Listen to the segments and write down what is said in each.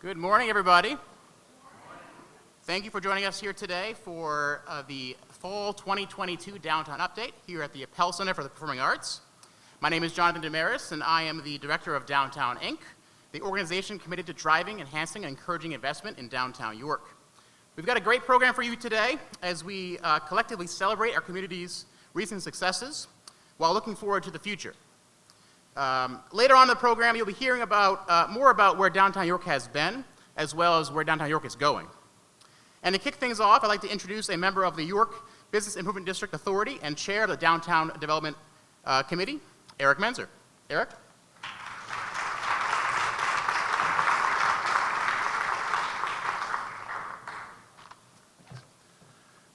Good morning, everybody. Thank you for joining us here today for the Fall 2022 Downtown Update here at the Pell Center for the Performing Arts. My name is Jonathan Damaris, and I am the Director of Downtown Inc., the organization committed to driving, enhancing, and encouraging investment in downtown York. We've got a great program for you today as we collectively celebrate our community's recent successes while looking forward to the future. Later on in the program, you'll be hearing about more about where downtown York has been, as well as where downtown York is going. And to kick things off, I'd like to introduce a member of the York Business Improvement District Authority and Chair of the Downtown Development Committee, Eric Menzer. Eric?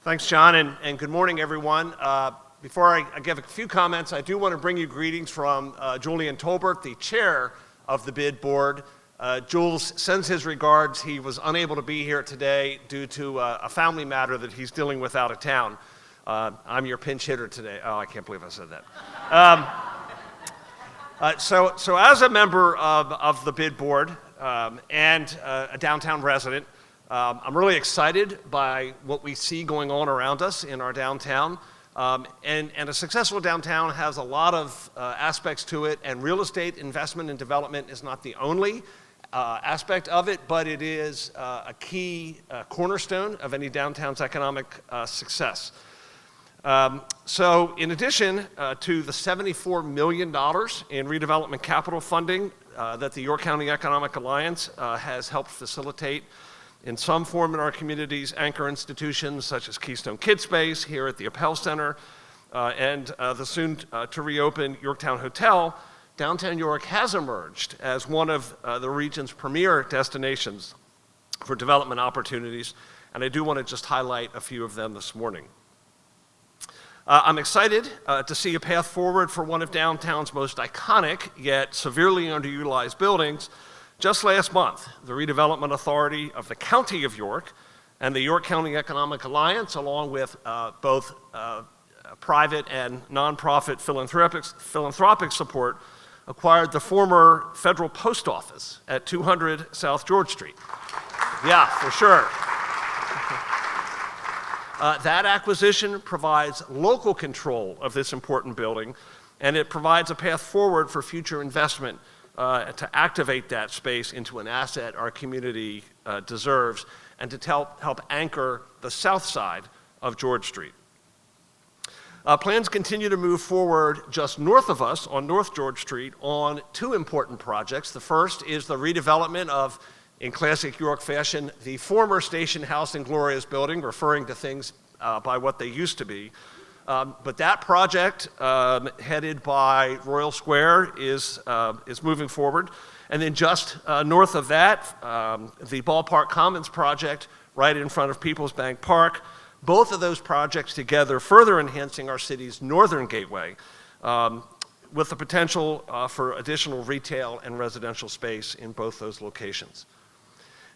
Thanks, John, and good morning, everyone. Before I give a few comments, I do want to bring you greetings from Julian Tolbert, the chair of the bid board. Jules sends his regards. He was unable to be here today due to a family matter that he's dealing with out of town. I'm your pinch hitter today. Oh, I can't believe I said that. So as a member of the bid board and a downtown resident, I'm really excited by what we see going on around us in our downtown. And a successful downtown has a lot of aspects to it, and real estate investment and development is not the only aspect of it, but it is a key cornerstone of any downtown's economic success. So in addition to the $74 million in redevelopment capital funding that the York County Economic Alliance has helped facilitate in some form in our community's anchor institutions such as Keystone Kid Space here at the Pell Center and the soon to reopen Yorktown Hotel, downtown York has emerged as one of the region's premier destinations for development opportunities, and I do want to just highlight a few of them this morning. I'm excited to see a path forward for one of downtown's most iconic yet severely underutilized buildings. Just last month, the Redevelopment Authority of the County of York and the York County Economic Alliance, along with both private and nonprofit philanthropic support, acquired the former federal post office at 200 South George Street. Yeah, for sure. That acquisition provides local control of this important building, and it provides a path forward for future investment to activate that space into an asset our community deserves, and to help anchor the south side of George Street. Plans continue to move forward just north of us on North George Street on two important projects. The first is the redevelopment of, in classic York fashion, the former Station House and Gloria's building, referring to things by what they used to be. But that project, headed by Royal Square, is moving forward. And then just north of that, the Ballpark Commons project, right in front of People's Bank Park. Both of those projects together further enhancing our city's northern gateway, with the potential for additional retail and residential space in both those locations.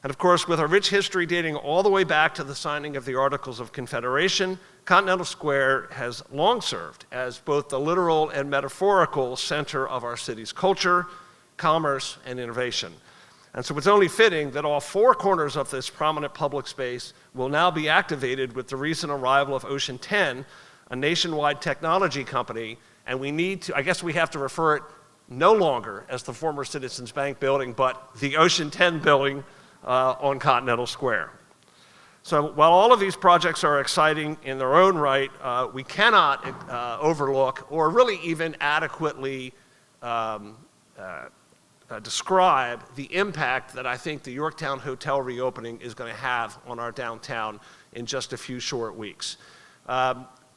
And of course, with a rich history dating all the way back to the signing of the Articles of Confederation, Continental Square has long served as both the literal and metaphorical center of our city's culture, commerce, and innovation. And so it's only fitting that all four corners of this prominent public space will now be activated with the recent arrival of Ocean 10, a nationwide technology company, and I guess we have to refer it no longer as the former Citizens Bank building, but the Ocean 10 building on Continental Square. So while all of these projects are exciting in their own right, we cannot overlook or really even adequately describe the impact that I think the Yorktown Hotel reopening is going to have on our downtown in just a few short weeks.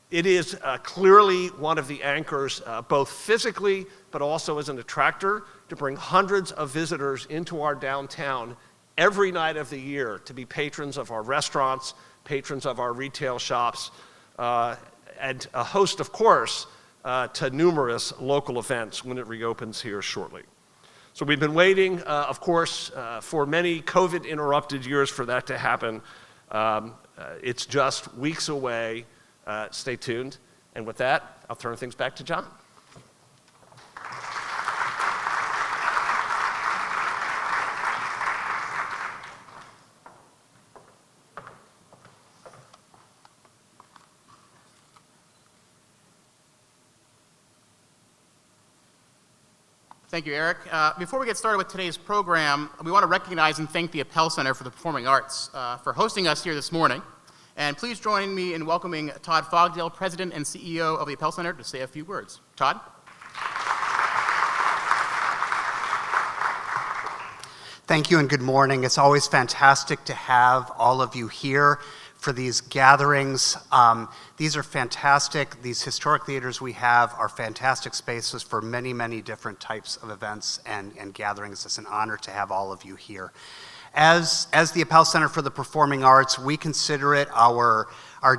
It is clearly one of the anchors, both physically but also as an attractor, to bring hundreds of visitors into our downtown every night of the year to be patrons of our restaurants, patrons of our retail shops, and a host, of course, to numerous local events when it reopens here shortly. So we've been waiting, of course, for many COVID-interrupted years for that to happen. It's just weeks away. Stay tuned. And with that, I'll turn things back to John. Thank you, Eric. Before we get started with today's program, we want to recognize and thank the Pell Center for the Performing Arts for hosting us here this morning. And please join me in welcoming Todd Fogdale, President and CEO of the Pell Center, to say a few words. Todd? Thank you and good morning. It's always fantastic to have all of you here for these gatherings. These are fantastic. These historic theaters we have are fantastic spaces for many, many different types of events and gatherings. It's an honor to have all of you here. As the Pell Center for the Performing Arts, we consider it our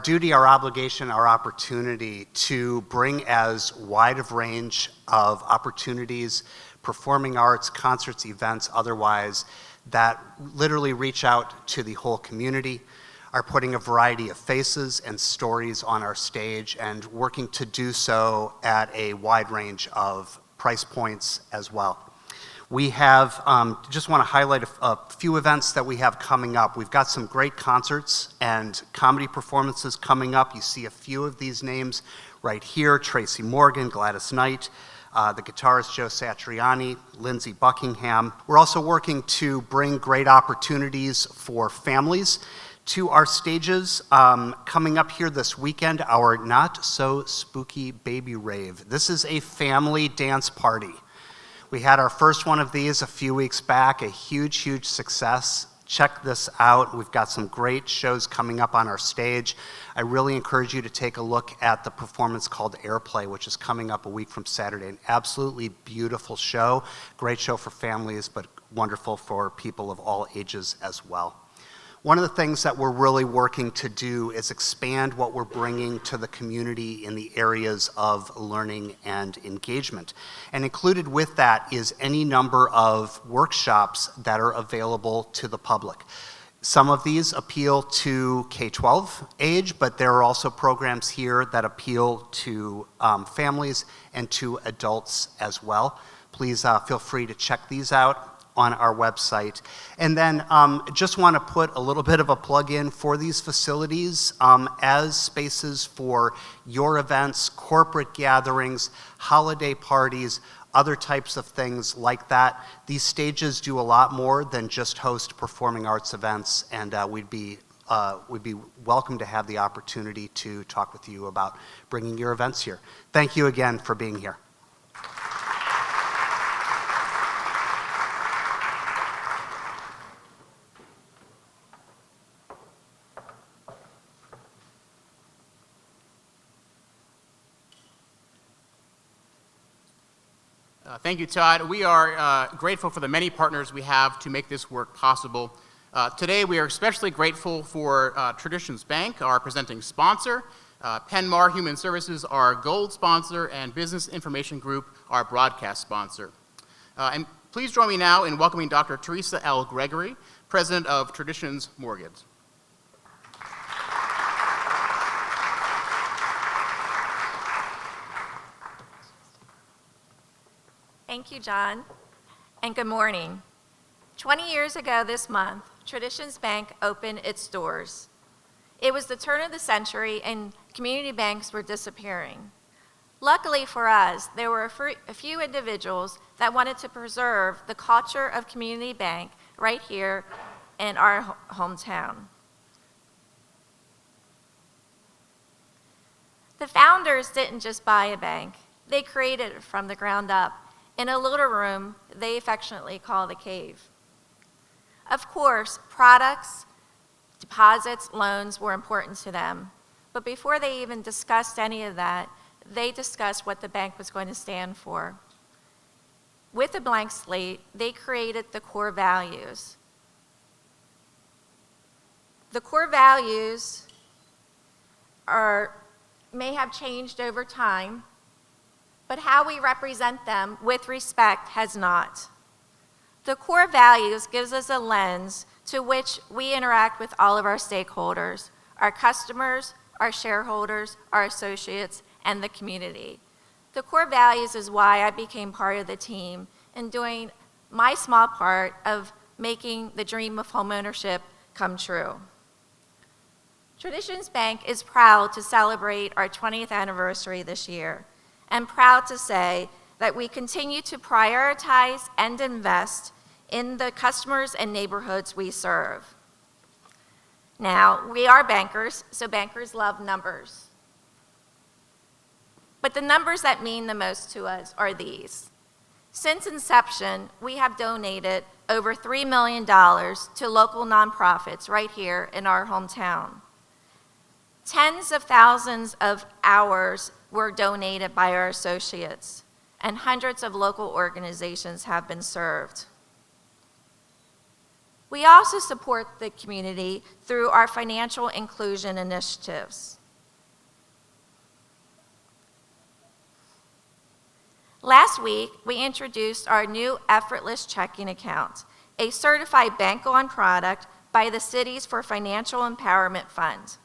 duty, our obligation, our opportunity to bring as wide of range of opportunities, performing arts, concerts, events, otherwise, that literally reach out to the whole community, are putting a variety of faces and stories on our stage and working to do so at a wide range of price points as well. We have, just want to highlight a few events that we have coming up. We've got some great concerts and comedy performances coming up. You see a few of these names right here: Tracy Morgan, Gladys Knight, the guitarist Joe Satriani, Lindsey Buckingham. We're also working to bring great opportunities for families to our stages. Coming up here this weekend, our Not So Spooky Baby Rave. This is a family dance party. We had our first one of these a few weeks back, a huge, huge success. Check this out. We've got some great shows coming up on our stage. I really encourage you to take a look at the performance called Airplay, which is coming up a week from Saturday. An absolutely beautiful show. Great show for families, but wonderful for people of all ages as well. One of the things that we're really working to do is expand what we're bringing to the community in the areas of learning and engagement. And included with that is any number of workshops that are available to the public. Some of these appeal to K-12 age, but there are also programs here that appeal to families and to adults as well. Please feel free to check these out on our website. And then just want to put a little bit of a plug in for these facilities as spaces for your events, corporate gatherings, holiday parties, other types of things like that. These stages do a lot more than just host performing arts events, and we'd be welcome to have the opportunity to talk with you about bringing your events here. Thank you again for being here. Thank you, Todd. We are grateful for the many partners we have to make this work possible. Today, we are especially grateful for Traditions Bank, our presenting sponsor, Penmar Human Services, our gold sponsor, and Business Information Group, our broadcast sponsor. And please join me now in welcoming Dr. Teresa L. Gregory, President of Traditions Mortgage. Thank you, John, and good morning. 20 years ago this month, Traditions Bank opened its doors. It was the turn of the century and community banks were disappearing. Luckily for us, there were a few individuals that wanted to preserve the culture of community bank right here in our hometown. The founders didn't just buy a bank, they created it from the ground up in a little room they affectionately call the cave. Of course, products, deposits, loans were important to them, but before they even discussed any of that, they discussed what the bank was going to stand for. With a blank slate, they created the core values. The core values may have changed over time, but how we represent them with respect has not. The core values gives us a lens to which we interact with all of our stakeholders, our customers, our shareholders, our associates, and the community. The core values is why I became part of the team and doing my small part of making the dream of homeownership come true. Traditions Bank is proud to celebrate our 20th anniversary this year. I'm proud to say that we continue to prioritize and invest in the customers and neighborhoods we serve. Now, we are bankers, so bankers love numbers. But the numbers that mean the most to us are these. Since inception, we have donated over $3 million to local nonprofits right here in our hometown. Tens of thousands of hours were donated by our associates, and hundreds of local organizations have been served. We also support the community through our financial inclusion initiatives. Last week, we introduced our new Effortless checking account, a certified bank-on product by the Cities for Financial Empowerment Fund.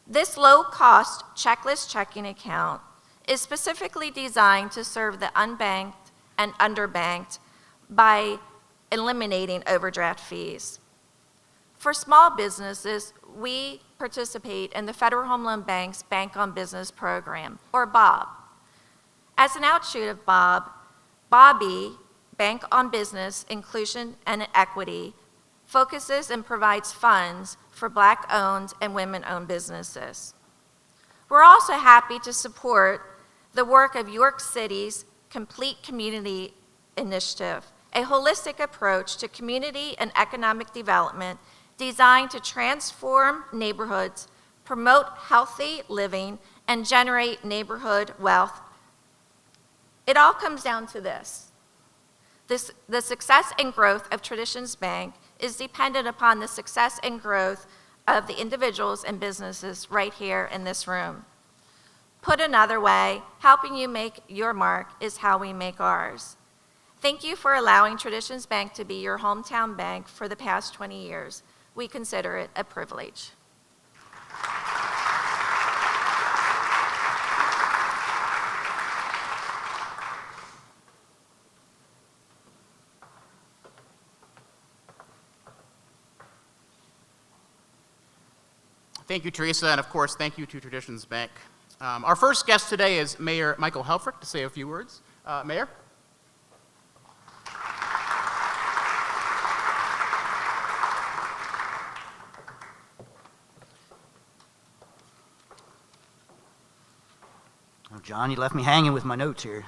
This low-cost checklist checking account is specifically designed to serve the unbanked and underbanked by eliminating overdraft fees. For small businesses, we participate in the Federal Home Loan Bank's Bank on Business program, or BOB. As an outshoot of BOB, BOBby, Bank on Business, Inclusion and Equity, focuses and provides funds for Black-owned and women-owned businesses. We're also happy to support the work of York City's Complete Community Initiative, a holistic approach to community and economic development designed to transform neighborhoods, promote healthy living, and generate neighborhood wealth. It all comes down to this. The success and growth of Traditions Bank is dependent upon the success and growth of the individuals and businesses right here in this room. Put another way, helping you make your mark is how we make ours. Thank you for allowing Traditions Bank to be your hometown bank for the past 20 years. We consider it a privilege. Thank you, Teresa, and of course, thank you to Traditions Bank. Our first guest today is Mayor Michael Halford to say a few words. Mayor? Oh, John, you left me hanging with my notes here.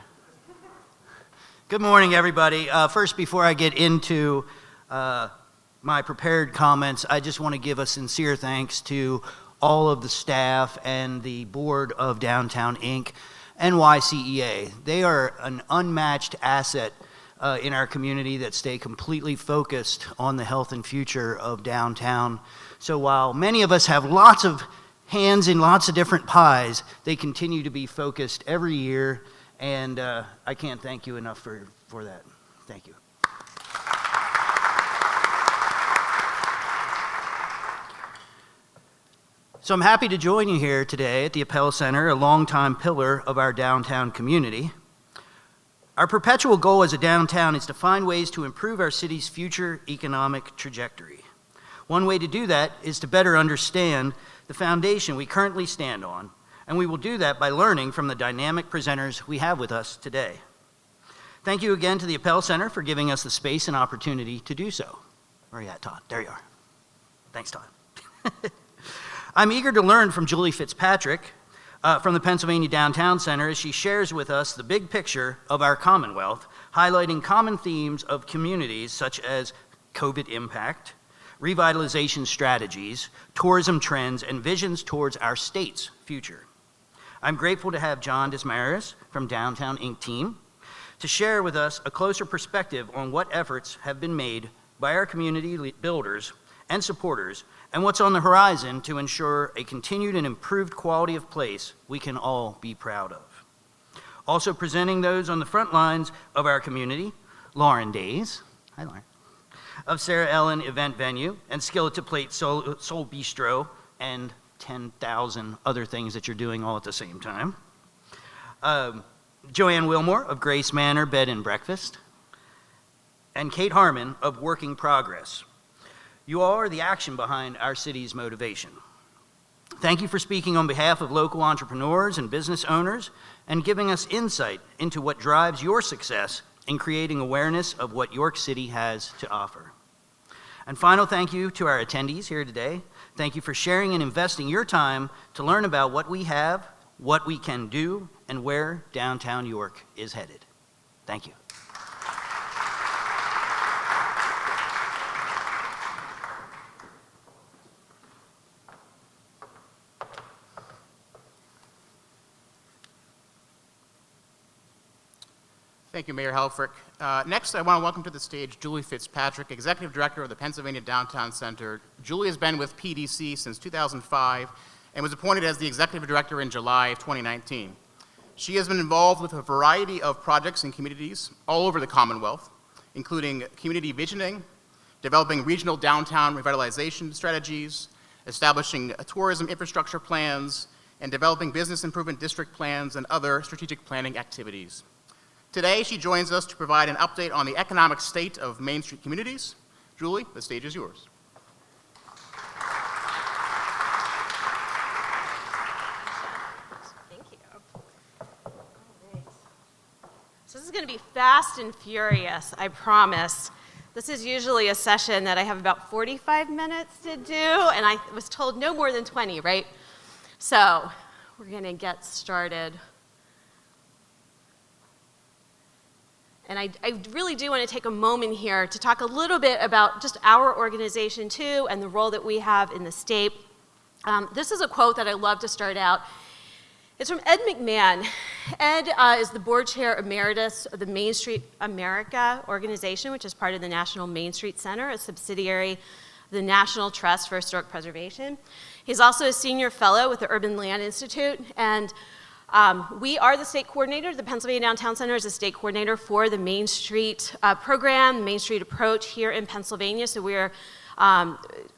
Good morning, everybody. First, before I get into my prepared comments, I just want to give a sincere thanks to all of the staff and the board of Downtown Inc. and YCEA. They are an unmatched asset in our community that stay completely focused on the health and future of downtown. So while many of us have lots of hands in lots of different pies, they continue to be focused every year, and I can't thank you enough for that. Thank you. So I'm happy to join you here today at the Pell Center, a longtime pillar of our downtown community. Our perpetual goal as a downtown is to find ways to improve our city's future economic trajectory. One way to do that is to better understand the foundation we currently stand on, and we will do that by learning from the dynamic presenters we have with us today. Thank you again to the Pell Center for giving us the space and opportunity to do so. Where are you at, Todd? There you are. Thanks, Todd. I'm eager to learn from Julie Fitzpatrick from the Pennsylvania Downtown Center as she shares with us the big picture of our Commonwealth, highlighting common themes of communities such as COVID impact, revitalization strategies, tourism trends, and visions towards our state's future. I'm grateful to have John Desmarais from Downtown Inc. team to share with us a closer perspective on what efforts have been made by our community builders and supporters, and what's on the horizon to ensure a continued and improved quality of place we can all be proud of. Also presenting those on the front lines of our community, Lauren Days, hi Lauren, of Sarah Ellen Event Venue and Skillet to Plate Soul Bistro, and 10,000 other things that you're doing all at the same time. Joanne Wilmore of Grace Manor Bed and Breakfast, and Kate Harmon of Working Progress. You all are the action behind our city's motivation. Thank you for speaking on behalf of local entrepreneurs and business owners and giving us insight into what drives your success in creating awareness of what York City has to offer. And final thank you to our attendees here today. Thank you for sharing and investing your time to learn about what we have, what we can do, and where downtown York is headed. Thank you. Thank you, Mayor Halford. Next, I want to welcome to the stage Julie Fitzpatrick, Executive Director of the Pennsylvania Downtown Center. Julie has been with PDC since 2005 and was appointed as the Executive Director in July of 2019. She has been involved with a variety of projects in communities all over the Commonwealth, including community visioning, developing regional downtown revitalization strategies, establishing tourism infrastructure plans, and developing business improvement district plans and other strategic planning activities. Today, she joins us to provide an update on the economic state of Main Street communities. Julie, the stage is yours. Thank you. All right. So this is going to be fast and furious, I promise. This is usually a session that I have about 45 minutes to do, and I was told no more than 20, right? So we're going to get started. And I really do want to take a moment here to talk a little bit about just our organization too and the role that we have in the state. This is a quote that I love to start out. It's from Ed McMahon. Ed is the board chair emeritus of the Main Street America organization, which is part of the National Main Street Center, a subsidiary of the National Trust for Historic Preservation. He's also a senior fellow with the Urban Land Institute, and we are the state coordinator. The Pennsylvania Downtown Center is the state coordinator for the Main Street program, the Main Street approach here in Pennsylvania. So we're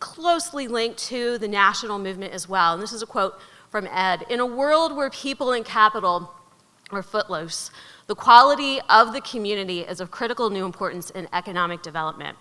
closely linked to the national movement as well. And this is a quote from Ed. In a world where people and capital are footloose, the quality of the community is of critical new importance in economic development.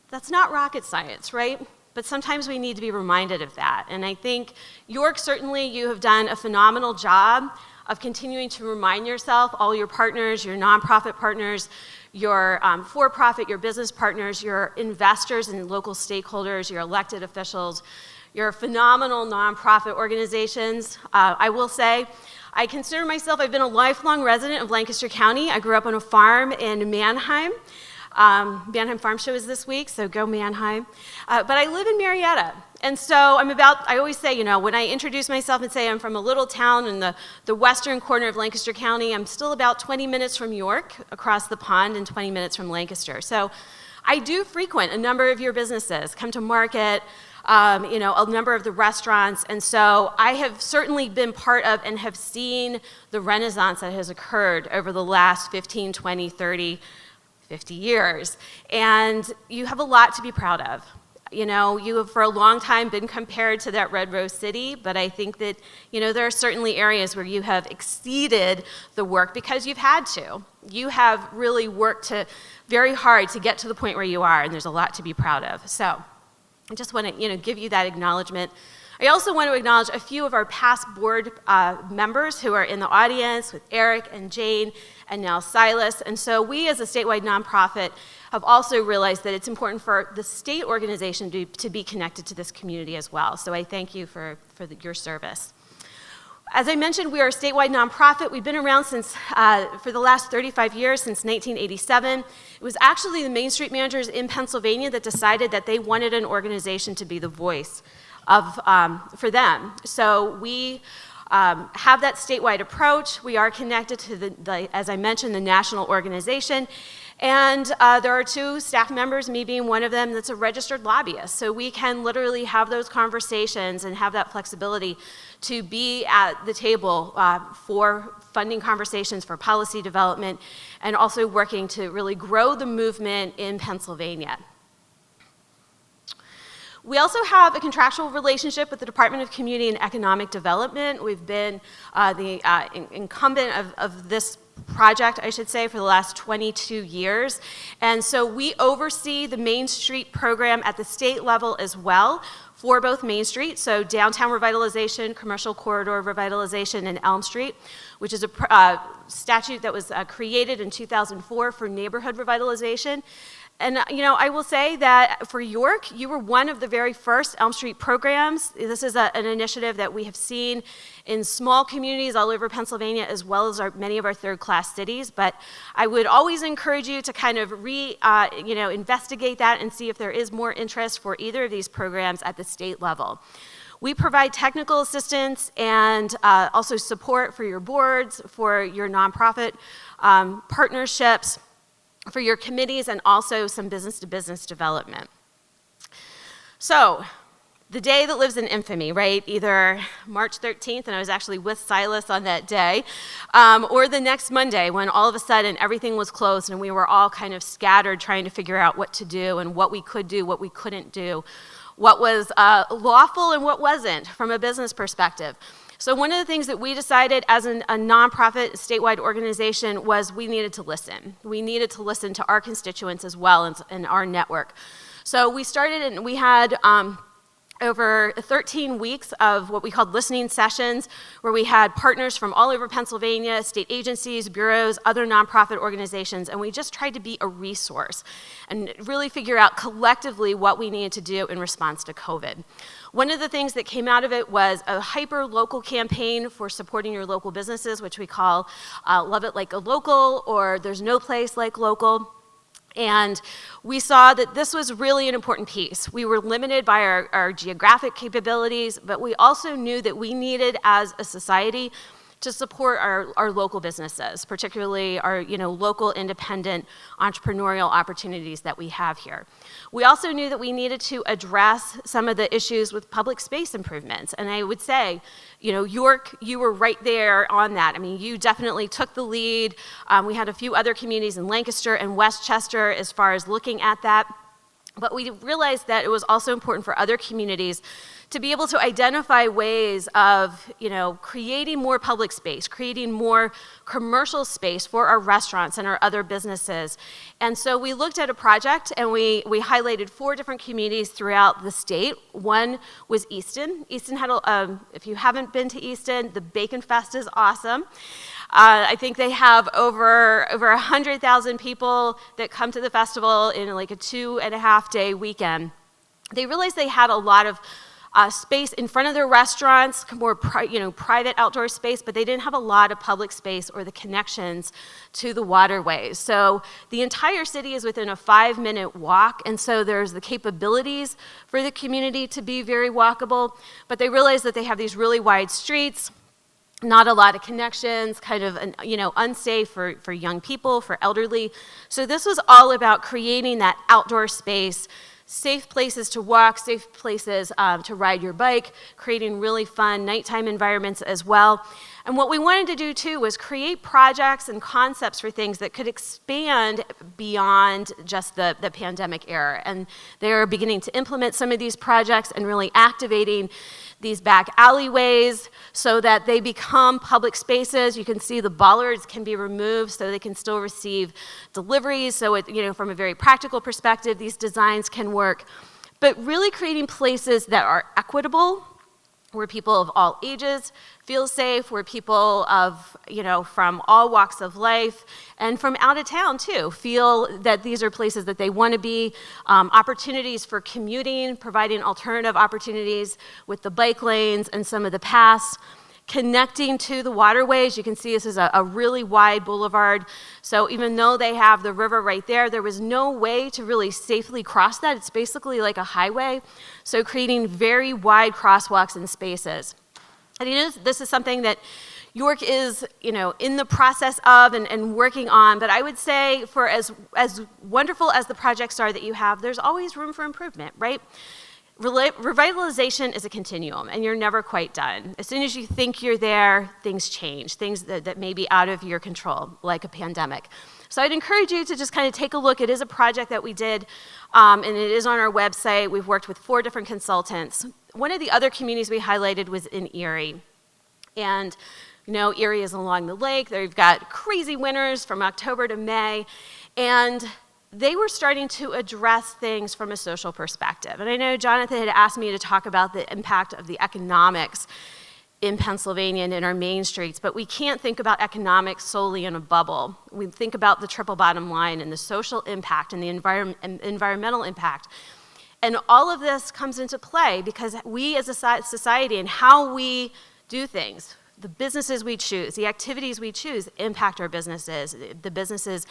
That's not rocket science, right? But sometimes we need to be reminded of that. And I think, York, certainly you have done a phenomenal job of continuing to remind yourself, all your partners, your nonprofit partners, your for-profit, your business partners, your investors and local stakeholders, your elected officials, your phenomenal nonprofit organizations. I will say, I consider myself, I've been a lifelong resident of Lancaster County. I grew up on a farm in Mannheim. Mannheim Farm Show is this week, so go Mannheim. But I live in Marietta, and so I always say, you know, when I introduce myself and say I'm from a little town in the western corner of Lancaster County, I'm still about 20 minutes from York, across the pond, and 20 minutes from Lancaster. So I do frequent a number of your businesses, come to market, you know, a number of the restaurants, and so I have certainly been part of and have seen the renaissance that has occurred over the last 15, 20, 30, 50 years, and you have a lot to be proud of. You know, you have for a long time been compared to that Red Rose City, but I think that, you know, there are certainly areas where you have exceeded the work because you've had to. You have really worked very hard to get to the point where you are, and there's a lot to be proud of. So I just want to, you know, give you that acknowledgement. I also want to acknowledge a few of our past board members who are in the audience, with Eric and Jane and now Silas. And so we as a statewide nonprofit have also realized that it's important for the state organization to be connected to this community as well. So I thank you for your service. As I mentioned, we are a statewide nonprofit. We've been around for the last 35 years, since 1987. It was actually the Main Street managers in Pennsylvania that decided that they wanted an organization to be the voice for them. So we have that statewide approach. We are connected to as I mentioned, the national organization. And there are two staff members, me being one of them, that's a registered lobbyist. So we can literally have those conversations and have that flexibility to be at the table for funding conversations, for policy development, and also working to really grow the movement in Pennsylvania. We also have a contractual relationship with the Department of Community and Economic Development. We've been the incumbent of this project, I should say, for the last 22 years. And so we oversee the Main Street program at the state level as well for both Main Street, so downtown revitalization, commercial corridor revitalization, and Elm Street, which is a statute that was created in 2004 for neighborhood revitalization. And, I will say that for York, you were one of the very first Elm Street programs. This is an initiative that we have seen in small communities all over Pennsylvania, as well as many of our third-class cities. But I would always encourage you to kind of investigate that and see if there is more interest for either of these programs at the state level. We provide technical assistance and also support for your boards, for your nonprofit partnerships, for your committees, and also some business-to-business development. So, the day that lives in infamy, right? Either March 13th, and I was actually with Silas on that day, or the next Monday when all of a sudden everything was closed and we were all kind of scattered trying to figure out what to do and what we could do, what we couldn't do, what was lawful and what wasn't from a business perspective. So one of the things that we decided as a nonprofit statewide organization was we needed to listen. We needed to listen to our constituents as well and our network. So we started and we had over 13 weeks of what we called listening sessions, where we had partners from all over Pennsylvania, state agencies, bureaus, other nonprofit organizations, and we just tried to be a resource and really figure out collectively what we needed to do in response to COVID. One of the things that came out of it was a hyper-local campaign for supporting your local businesses, which we call Love It Like a Local, or There's No Place Like Local. And we saw that this was really an important piece. We were limited by our geographic capabilities, but we also knew that we needed, as a society, to support our local businesses, particularly our local independent entrepreneurial opportunities that we have here. We also knew that we needed to address some of the issues with public space improvements. And I would say, York, you were right there on that. I mean, you definitely took the lead. We had a few other communities in Lancaster and Westchester as far as looking at that. But we realized that it was also important for other communities to be able to identify ways of, creating more public space, creating more commercial space for our restaurants and our other businesses. And so we looked at a project and we highlighted 4 different communities throughout the state. One was Easton. Easton had, if you haven't been to Easton, the Bacon Fest is awesome. I think they have over 100,000 people that come to the festival in like a 2.5-day weekend. They realized they had a lot of space in front of their restaurants, more private outdoor space, but they didn't have a lot of public space or the connections to the waterways. So the entire city is within a 5-minute walk, and so there's the capabilities for the community to be very walkable, but they realize that they have these really wide streets, not a lot of connections, kind of unsafe for young people, for elderly. So this was all about creating that outdoor space, safe places to walk, safe places to ride your bike, creating really fun nighttime environments as well. And what we wanted to do too was create projects and concepts for things that could expand beyond just the pandemic era. And they're beginning to implement some of these projects and really activating these back alleyways so that they become public spaces. You can see the bollards can be removed so they can still receive deliveries. So from a very practical perspective, these designs can work. But really creating places that are equitable, where people of all ages feel safe, where people of, from all walks of life and from out of town too, feel that these are places that they want to be, opportunities for commuting, providing alternative opportunities with the bike lanes and some of the paths, connecting to the waterways. You can see this is a really wide boulevard. So even though they have the river right there was no way to really safely cross that. It's basically like a highway. So creating very wide crosswalks and spaces. And this is something that York is, in the process of and working on. But I would say for as wonderful as the projects are that you have, there's always room for improvement, right? Revitalization is a continuum, and you're never quite done. As soon as you think you're there, things change, things that may be out of your control, like a pandemic. So I'd encourage you to just kind of take a look. It is a project that we did, and it is on our website. We've worked with 4 different consultants. One of the other communities we highlighted was in Erie. And areas along the lake. They've got crazy winters from October to May. And they were starting to address things from a social perspective. And I know Jonathan had asked me to talk about the impact of the economics in Pennsylvania and in our main streets, but we can't think about economics solely in a bubble. We think about the triple bottom line and the social impact and the environmental impact. And all of this comes into play because we as a society and how we do things, the businesses we choose, the activities we choose impact our businesses. The businesses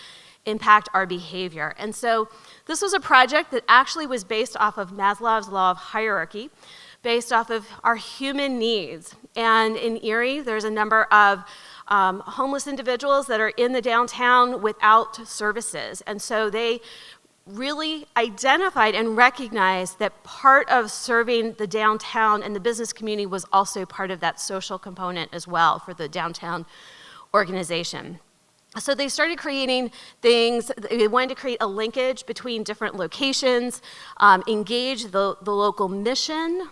impact our behavior. And so this was a project that actually was based off of Maslow's law of hierarchy, based off of our human needs. And in Erie, there's a number of homeless individuals that are in the downtown without services. And so they really identified and recognized that part of serving the downtown and the business community was also part of that social component as well for the downtown organization. So they started creating things. They wanted to create a linkage between different locations, engage the local mission.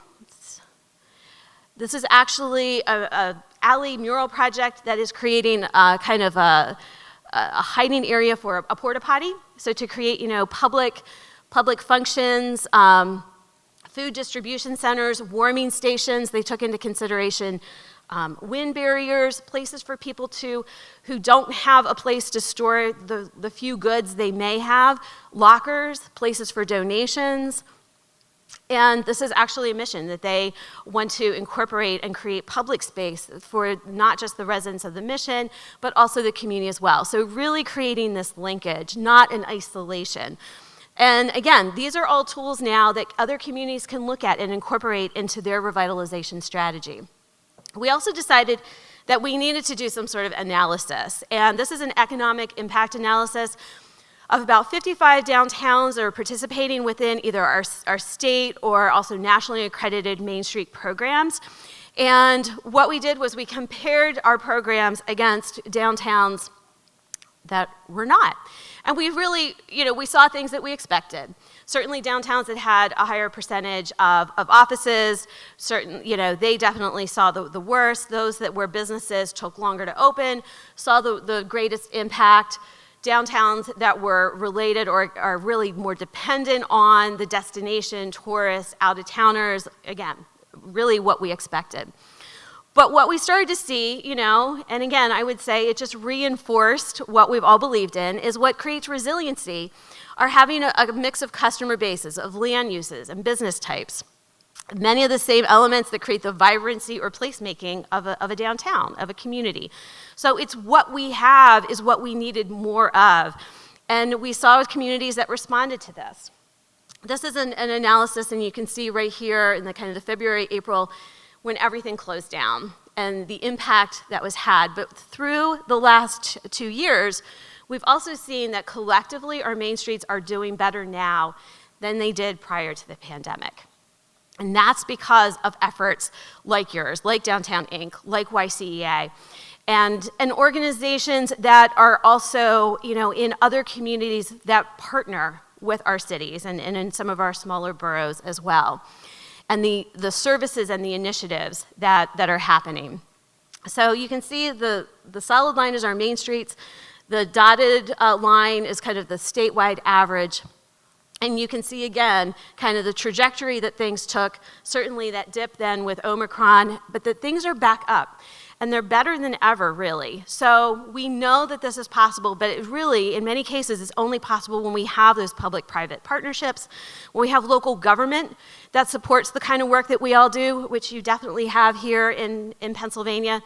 This is actually a alley mural project that is creating kind of a hiding area for a porta potty. So to create, public functions, food distribution centers, warming stations. They took into consideration wind barriers, places for people who don't have a place to store the few goods they may have, lockers, places for donations. And this is actually a mission that they want to incorporate and create public space for not just the residents of the mission, but also the community as well. So really creating this linkage, not in isolation. And again, these are all tools now that other communities can look at and incorporate into their revitalization strategy. We also decided that we needed to do some sort of analysis. And this is an economic impact analysis of about 55 downtowns that are participating within either our state or also nationally accredited Main Street programs. And what we did was we compared our programs against downtowns that were not. And we really, we saw things that we expected. Certainly downtowns that had a higher percentage of offices, they definitely saw the worst. Those that were businesses took longer to open, saw the greatest impact. Downtowns that were related or are really more dependent on the destination, tourists, out-of-towners, again, really what we expected. But what we started to see, and again, I would say it just reinforced what we've all believed in, is what creates resiliency are having a mix of customer bases, of land uses and business types. Many of the same elements that create the vibrancy or placemaking of a downtown, of a community. So it's what we have is what we needed more of. And we saw communities that responded to this. This is an analysis, and you can see right here in the kind of the February, April, when everything closed down and the impact that was had. But through the last 2 years, we've also seen that collectively our main streets are doing better now than they did prior to the pandemic. And that's because of efforts like yours, like Downtown Inc., like YCEA, and organizations that are also, in other communities that partner with our cities and in some of our smaller boroughs as well. And the services and the initiatives that are happening. So you can see the solid line is our main streets. The dotted line is kind of the statewide average. And you can see again kind of the trajectory that things took, certainly that dip then with Omicron, but that things are back up. And they're better than ever, really. So we know that this is possible, but it really, in many cases, is only possible when we have those public-private partnerships, when we have local government that supports the kind of work that we all do, which you definitely have here in Pennsylvania.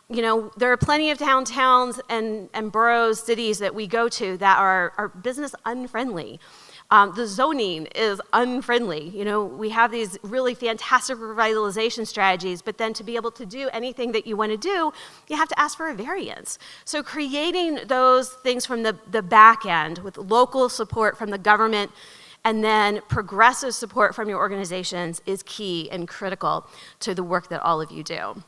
There are plenty of downtowns and boroughs, cities that we go to that are business unfriendly. The zoning is unfriendly. We have these really fantastic revitalization strategies, but then to be able to do anything that you want to do, you have to ask for a variance. So creating those things from the back end with local support from the government and then progressive support from your organizations is key and critical to the work that all of you do.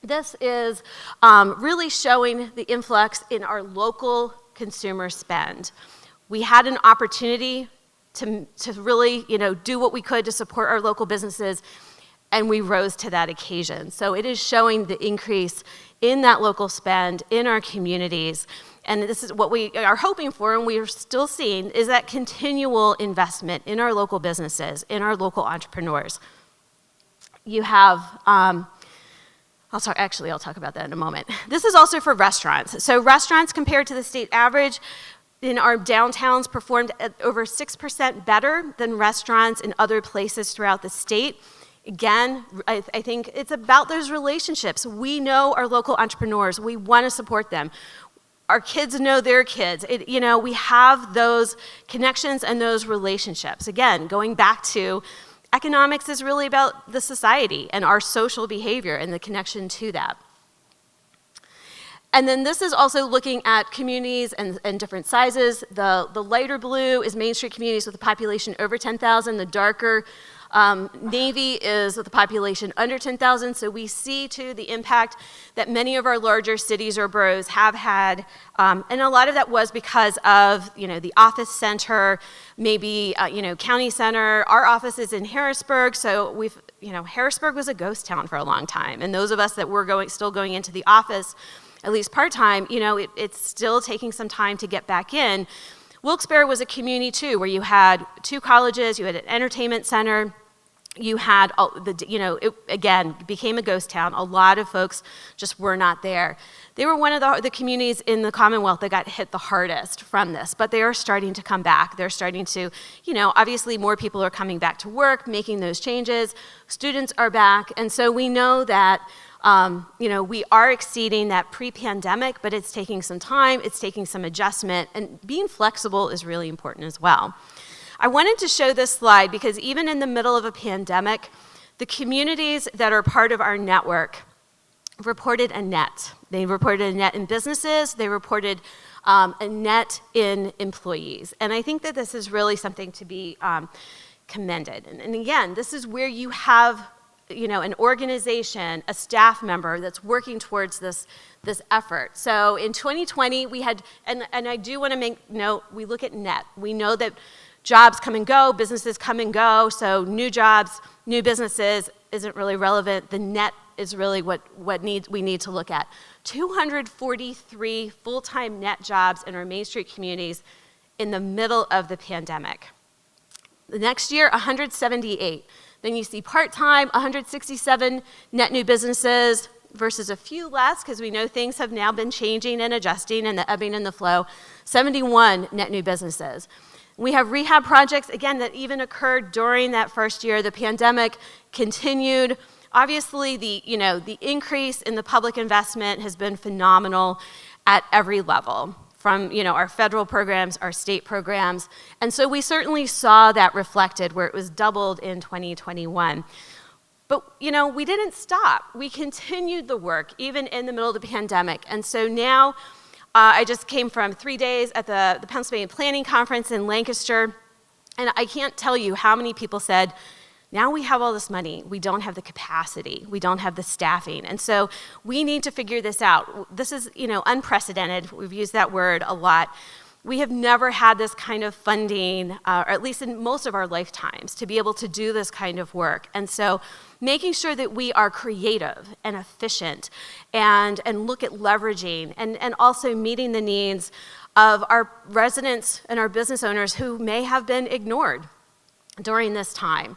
This is really showing the influx in our local consumer spend. We had an opportunity to really, do what we could to support our local businesses. and we rose to that occasion. So it is showing the increase in that local spend in our communities. And this is what we are hoping for, and we are still seeing, is that continual investment in our local businesses, in our local entrepreneurs. You have, I'll talk about that in a moment. This is also for restaurants. So restaurants compared to the state average in our downtowns performed at over 6% better than restaurants in other places throughout the state. Again, I think it's about those relationships. We know our local entrepreneurs. We want to support them. Our kids know their kids. We have those connections and those relationships. Again, going back to economics is really about the society and our social behavior and the connection to that. And then this is also looking at communities and different sizes. The lighter blue is Main Street communities with a population over 10,000. The darker navy is with a population under 10,000. So we see too the impact that many of our larger cities or boroughs have had. And a lot of that was because of, the office center, maybe, county center. Our office is in Harrisburg. So Harrisburg was a ghost town for a long time. And those of us that were still going into the office, at least part-time, it's still taking some time to get back in. Wilkes-Barre was a community too, where you had 2 colleges, you had an entertainment center, you had, it again became a ghost town. A lot of folks just were not there. They were one of the communities in the Commonwealth that got hit the hardest from this, but they are starting to come back. They're starting to, obviously more people are coming back to work, making those changes. Students are back, and so we know that we are exceeding that pre-pandemic, but it's taking some time, it's taking some adjustment, and being flexible is really important as well. I wanted to show this slide because even in the middle of a pandemic, the communities that are part of our network reported a net. They reported a net in businesses, they reported a net in employees. And I think that this is really something to be commended. And again, this is where you have an organization, a staff member that's working towards this effort. So in 2020, we had, and I do want to make note, we look at net. We know that jobs come and go, businesses come and go, so new jobs, new businesses isn't really relevant. The net is really what we need to look at. 243 full-time net jobs in our Main Street communities in the middle of the pandemic. The next year, 178. Then you see part-time, 167 net new businesses versus a few less, because we know things have now been changing and adjusting and the ebbing and the flow, 71 net new businesses. We have rehab projects, again, that even occurred during that first year. The pandemic continued. Obviously, the increase in the public investment has been phenomenal at every level, from our federal programs, our state programs. And so we certainly saw that reflected where it was doubled in 2021. But we didn't stop. We continued the work even in the middle of the pandemic. And so now I just came from 3 days at the Pennsylvania Planning Conference in Lancaster, and I can't tell you how many people said, now we have all this money, we don't have the capacity, we don't have the staffing, and so we need to figure this out. This is, unprecedented. We've used that word a lot. We have never had this kind of funding, or at least in most of our lifetimes, to be able to do this kind of work. And so making sure that we are creative and efficient and look at leveraging and also meeting the needs of our residents and our business owners who may have been ignored during this time.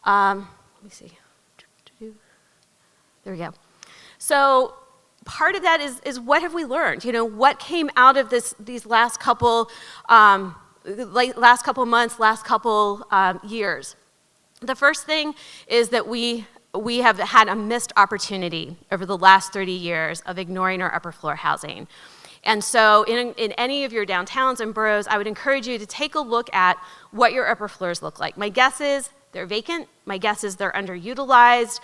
Let me see. There we go. So part of that is what have we learned? What came out of these last couple months, last couple years? The first thing is that we have had a missed opportunity over the last 30 years of ignoring our upper floor housing. And so in any of your downtowns and boroughs, I would encourage you to take a look at what your upper floors look like. My guess is they're vacant. My guess is they're underutilized.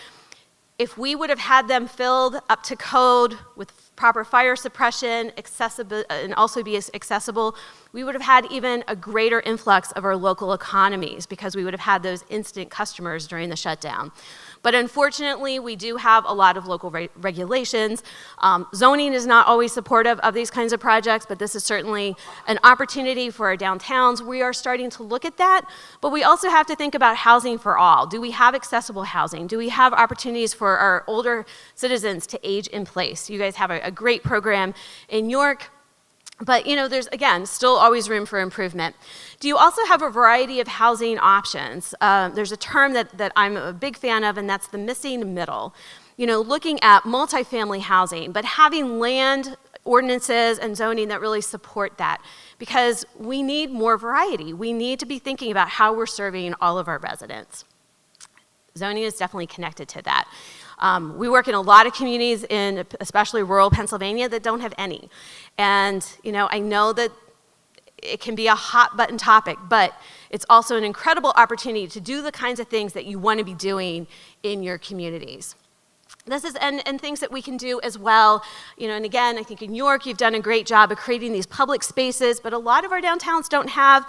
If we would have had them filled up to code with proper fire suppression, accessible, and also be accessible, we would have had even a greater influx of our local economies because we would have had those instant customers during the shutdown. But unfortunately, we do have a lot of local regulations. Zoning is not always supportive of these kinds of projects, but this is certainly an opportunity for our downtowns. We are starting to look at that, but we also have to think about housing for all. Do we have accessible housing? Do we have opportunities for our older citizens to age in place? You guys have a great program in York. But, there's, again, still always room for improvement. Do you also have a variety of housing options? There's a term that I'm a big fan of, and that's the missing middle. Looking at multifamily housing, but having land ordinances and zoning that really support that, because we need more variety. We need to be thinking about how we're serving all of our residents. Zoning is definitely connected to that. We work in a lot of communities in especially rural Pennsylvania that don't have any. And, I know that it can be a hot button topic, but it's also an incredible opportunity to do the kinds of things that you want to be doing in your communities. This is, and things that we can do as well, and again, I think in York, you've done a great job of creating these public spaces, but a lot of our downtowns don't have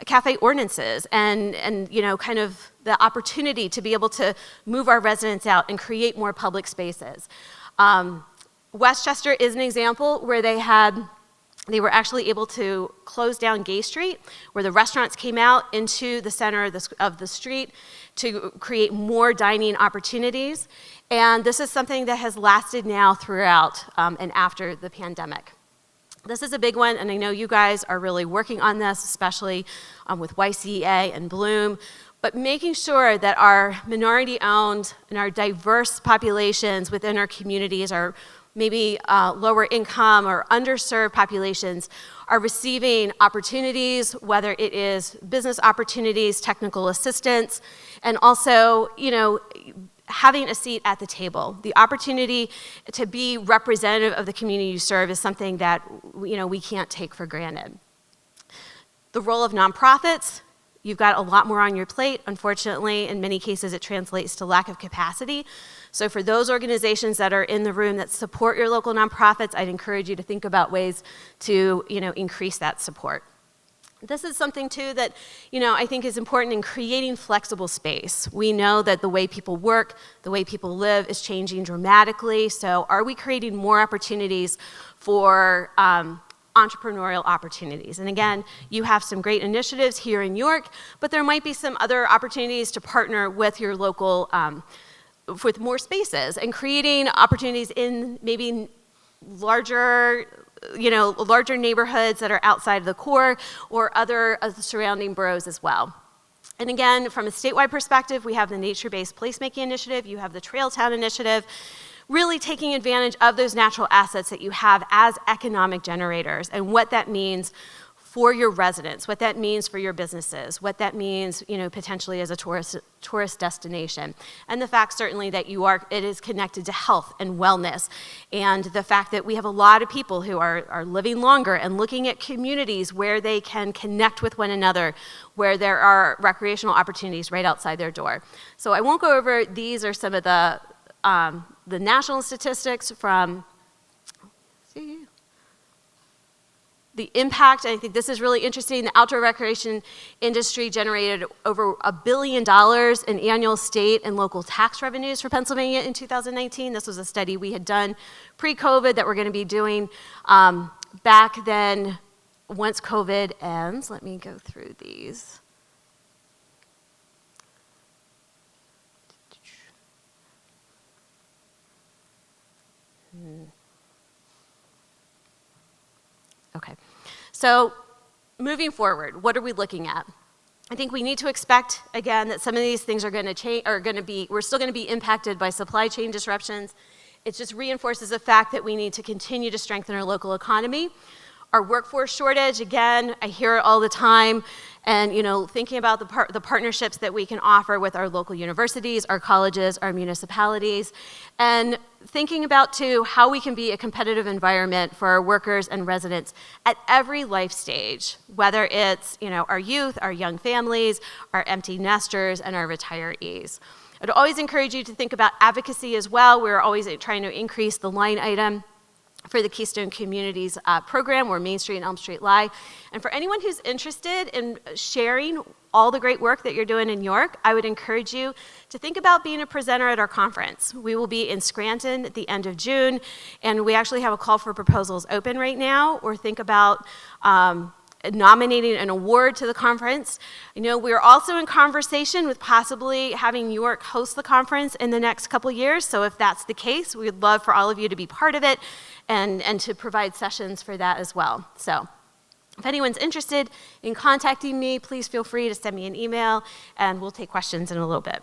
cafe ordinances and kind of the opportunity to be able to move our residents out and create more public spaces. Westchester is an example where they were actually able to close down Gay Street, where the restaurants came out into the center of the street to create more dining opportunities. And this is something that has lasted now throughout and after the pandemic. This is a big one, and I know you guys are really working on this, especially with YCA and Bloom, but making sure that our minority-owned and our diverse populations within our communities, our maybe lower income or underserved populations, are receiving opportunities, whether it is business opportunities, technical assistance, and also, having a seat at the table. The opportunity to be representative of the community you serve is something that we can't take for granted. The role of nonprofits, you've got a lot more on your plate. Unfortunately, in many cases, it translates to lack of capacity. So for those organizations that are in the room that support your local nonprofits, I'd encourage you to think about ways to increase that support. This is something, too, that, I think is important in creating flexible space. We know that the way people work, the way people live is changing dramatically. So are we creating more opportunities for entrepreneurial opportunities? And again, you have some great initiatives here in York, but there might be some other opportunities to partner with your local, with more spaces and creating opportunities in maybe larger neighborhoods that are outside of the core or other of the surrounding boroughs as well. And again, from a statewide perspective, we have the nature-based placemaking initiative, you have the Trail Town initiative, really taking advantage of those natural assets that you have as economic generators and what that means for your residents, what that means for your businesses, what that means, potentially as a tourist destination. And the fact certainly that it is connected to health and wellness, and the fact that we have a lot of people who are living longer and looking at communities where they can connect with one another, where there are recreational opportunities right outside their door. So I won't go over, these are some of the national statistics from, the impact. I think this is really interesting. The outdoor recreation industry generated over $1 billion in annual state and local tax revenues for Pennsylvania in 2019. This was a study we had done pre-COVID that we're going to be doing back then once COVID ends. Let me go through these. Okay, so moving forward, what are we looking at? I think we need to expect, again, that some of these things are going to change, we're still going to be impacted by supply chain disruptions. It just reinforces the fact that we need to continue to strengthen our local economy. Our workforce shortage, again, I hear it all the time, and thinking about the partnerships that we can offer with our local universities, our colleges, our municipalities, and thinking about, too, how we can be a competitive environment for our workers and residents at every life stage, whether it's our youth, our young families, our empty nesters, and our retirees. I'd always encourage you to think about advocacy as well. We're always trying to increase the line item for the Keystone Communities program, where Main Street and Elm Street lie. And for anyone who's interested in sharing all the great work that you're doing in York, I would encourage you to think about being a presenter at our conference. We will be in Scranton at the end of June, and we actually have a call for proposals open right now, or think about nominating an award to the conference. We're also in conversation with possibly having York host the conference in the next couple of years, so if that's the case, we'd love for all of you to be part of it and to provide sessions for that as well. So if anyone's interested in contacting me, please feel free to send me an email, and we'll take questions in a little bit.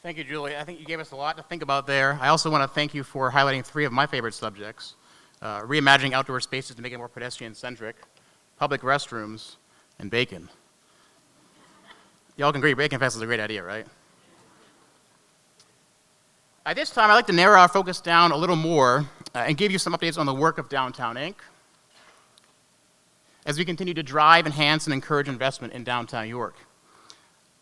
Thank you, Julie. I think you gave us a lot to think about there. I also want to thank you for highlighting 3 of my favorite subjects: reimagining outdoor spaces to make it more pedestrian-centric, public restrooms, and bacon. Y'all can agree Bacon Fest is a great idea, right? At this time, I'd like to narrow our focus down a little more and give you some updates on the work of Downtown Inc. as we continue to drive, enhance, and encourage investment in downtown York.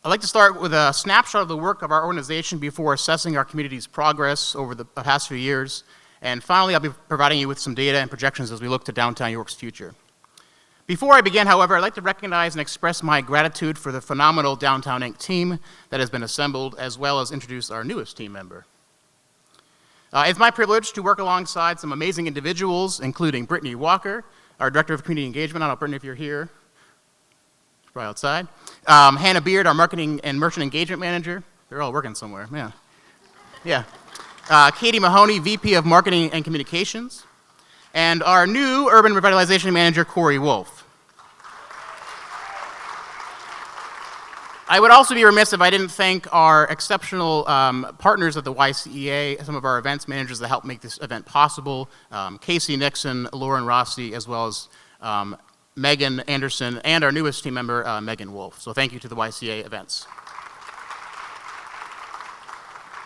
I'd like to start with a snapshot of the work of our organization before assessing our community's progress over the past few years. And finally, I'll be providing you with some data and projections as we look to downtown York's future. Before I begin, however, I'd like to recognize and express my gratitude for the phenomenal Downtown Inc. team that has been assembled, as well as introduce our newest team member. It's my privilege to work alongside some amazing individuals, including Brittany Walker, our Director of Community Engagement. I don't know, Brittany, if you're here. Right outside. Hannah Beard, our Marketing and Merchant Engagement Manager. They're all working somewhere, man. Yeah. Katie Mahoney, VP of Marketing and Communications. And our new Urban Revitalization Manager, Corey Wolf. I would also be remiss if I didn't thank our exceptional partners at the YCEA, some of our events managers that helped make this event possible, Casey Nixon, Lauren Rossi, as well as Megan Anderson, and our newest team member, Megan Wolf. So thank you to the YCA events.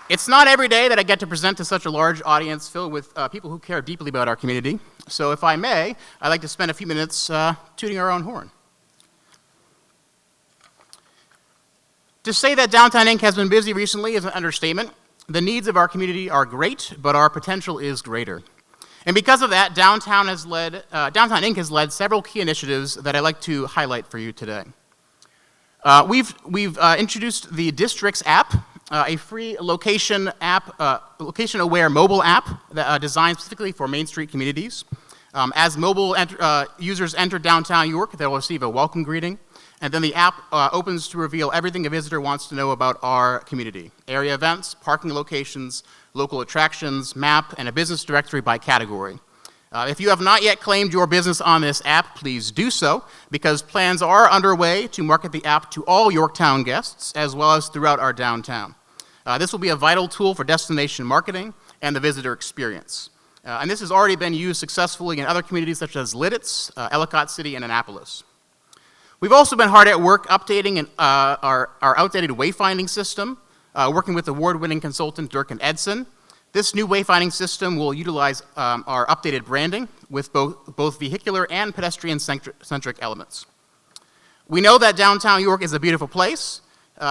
It's not every day that I get to present to such a large audience filled with people who care deeply about our community. So if I may, I'd like to spend a few minutes tooting our own horn. To say that Downtown Inc. has been busy recently is an understatement. The needs of our community are great, but our potential is greater. And because of that, Downtown Inc. has led several key initiatives that I'd like to highlight for you today. We've introduced the Districts app, a free location-aware mobile app that designed specifically for Main Street communities. As mobile users enter downtown York, they'll receive a welcome greeting, and then the app opens to reveal everything a visitor wants to know about our community: area events, parking locations, local attractions, map, and a business directory by category. If you have not yet claimed your business on this app, please do so, because plans are underway to market the app to all Yorktown guests, as well as throughout our downtown. This will be a vital tool for destination marketing and the visitor experience. And this has already been used successfully in other communities such as Lidditz, Ellicott City, and Annapolis. We've also been hard at work updating our outdated wayfinding system, working with award-winning consultant Dirk and Edson. This new wayfinding system will utilize our updated branding with both vehicular and pedestrian-centric elements. We know that downtown York is a beautiful place,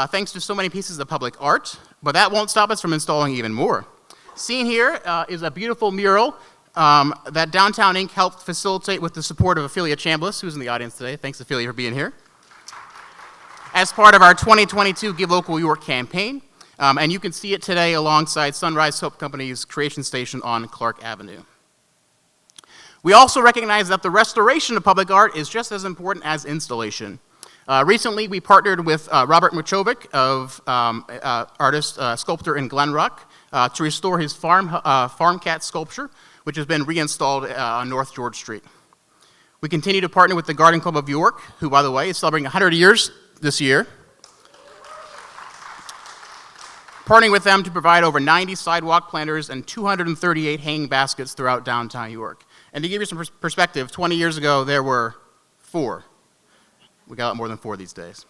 thanks to so many pieces of public art, but that won't stop us from installing even more. Seen here is a beautiful mural that Downtown Inc. helped facilitate with the support of Ophelia Chambliss, who's in the audience today. Thanks, Ophelia, for being here. As part of our 2022 Give Local York campaign, and you can see it today alongside Sunrise Soap Company's Creation Station on Clark Avenue. We also recognize that the restoration of public art is just as important as installation. Recently, we partnered with Robert Muchovic, artist, sculptor in Glen Rock, to restore his farm cat sculpture, which has been reinstalled on North George Street. We continue to partner with the Garden Club of York, who, by the way, is celebrating 100 years this year. Partnering with them to provide over 90 sidewalk planters and 238 hanging baskets throughout downtown York. And to give you some perspective, 20 years ago, there were 4. We got a lot more than 4 these days.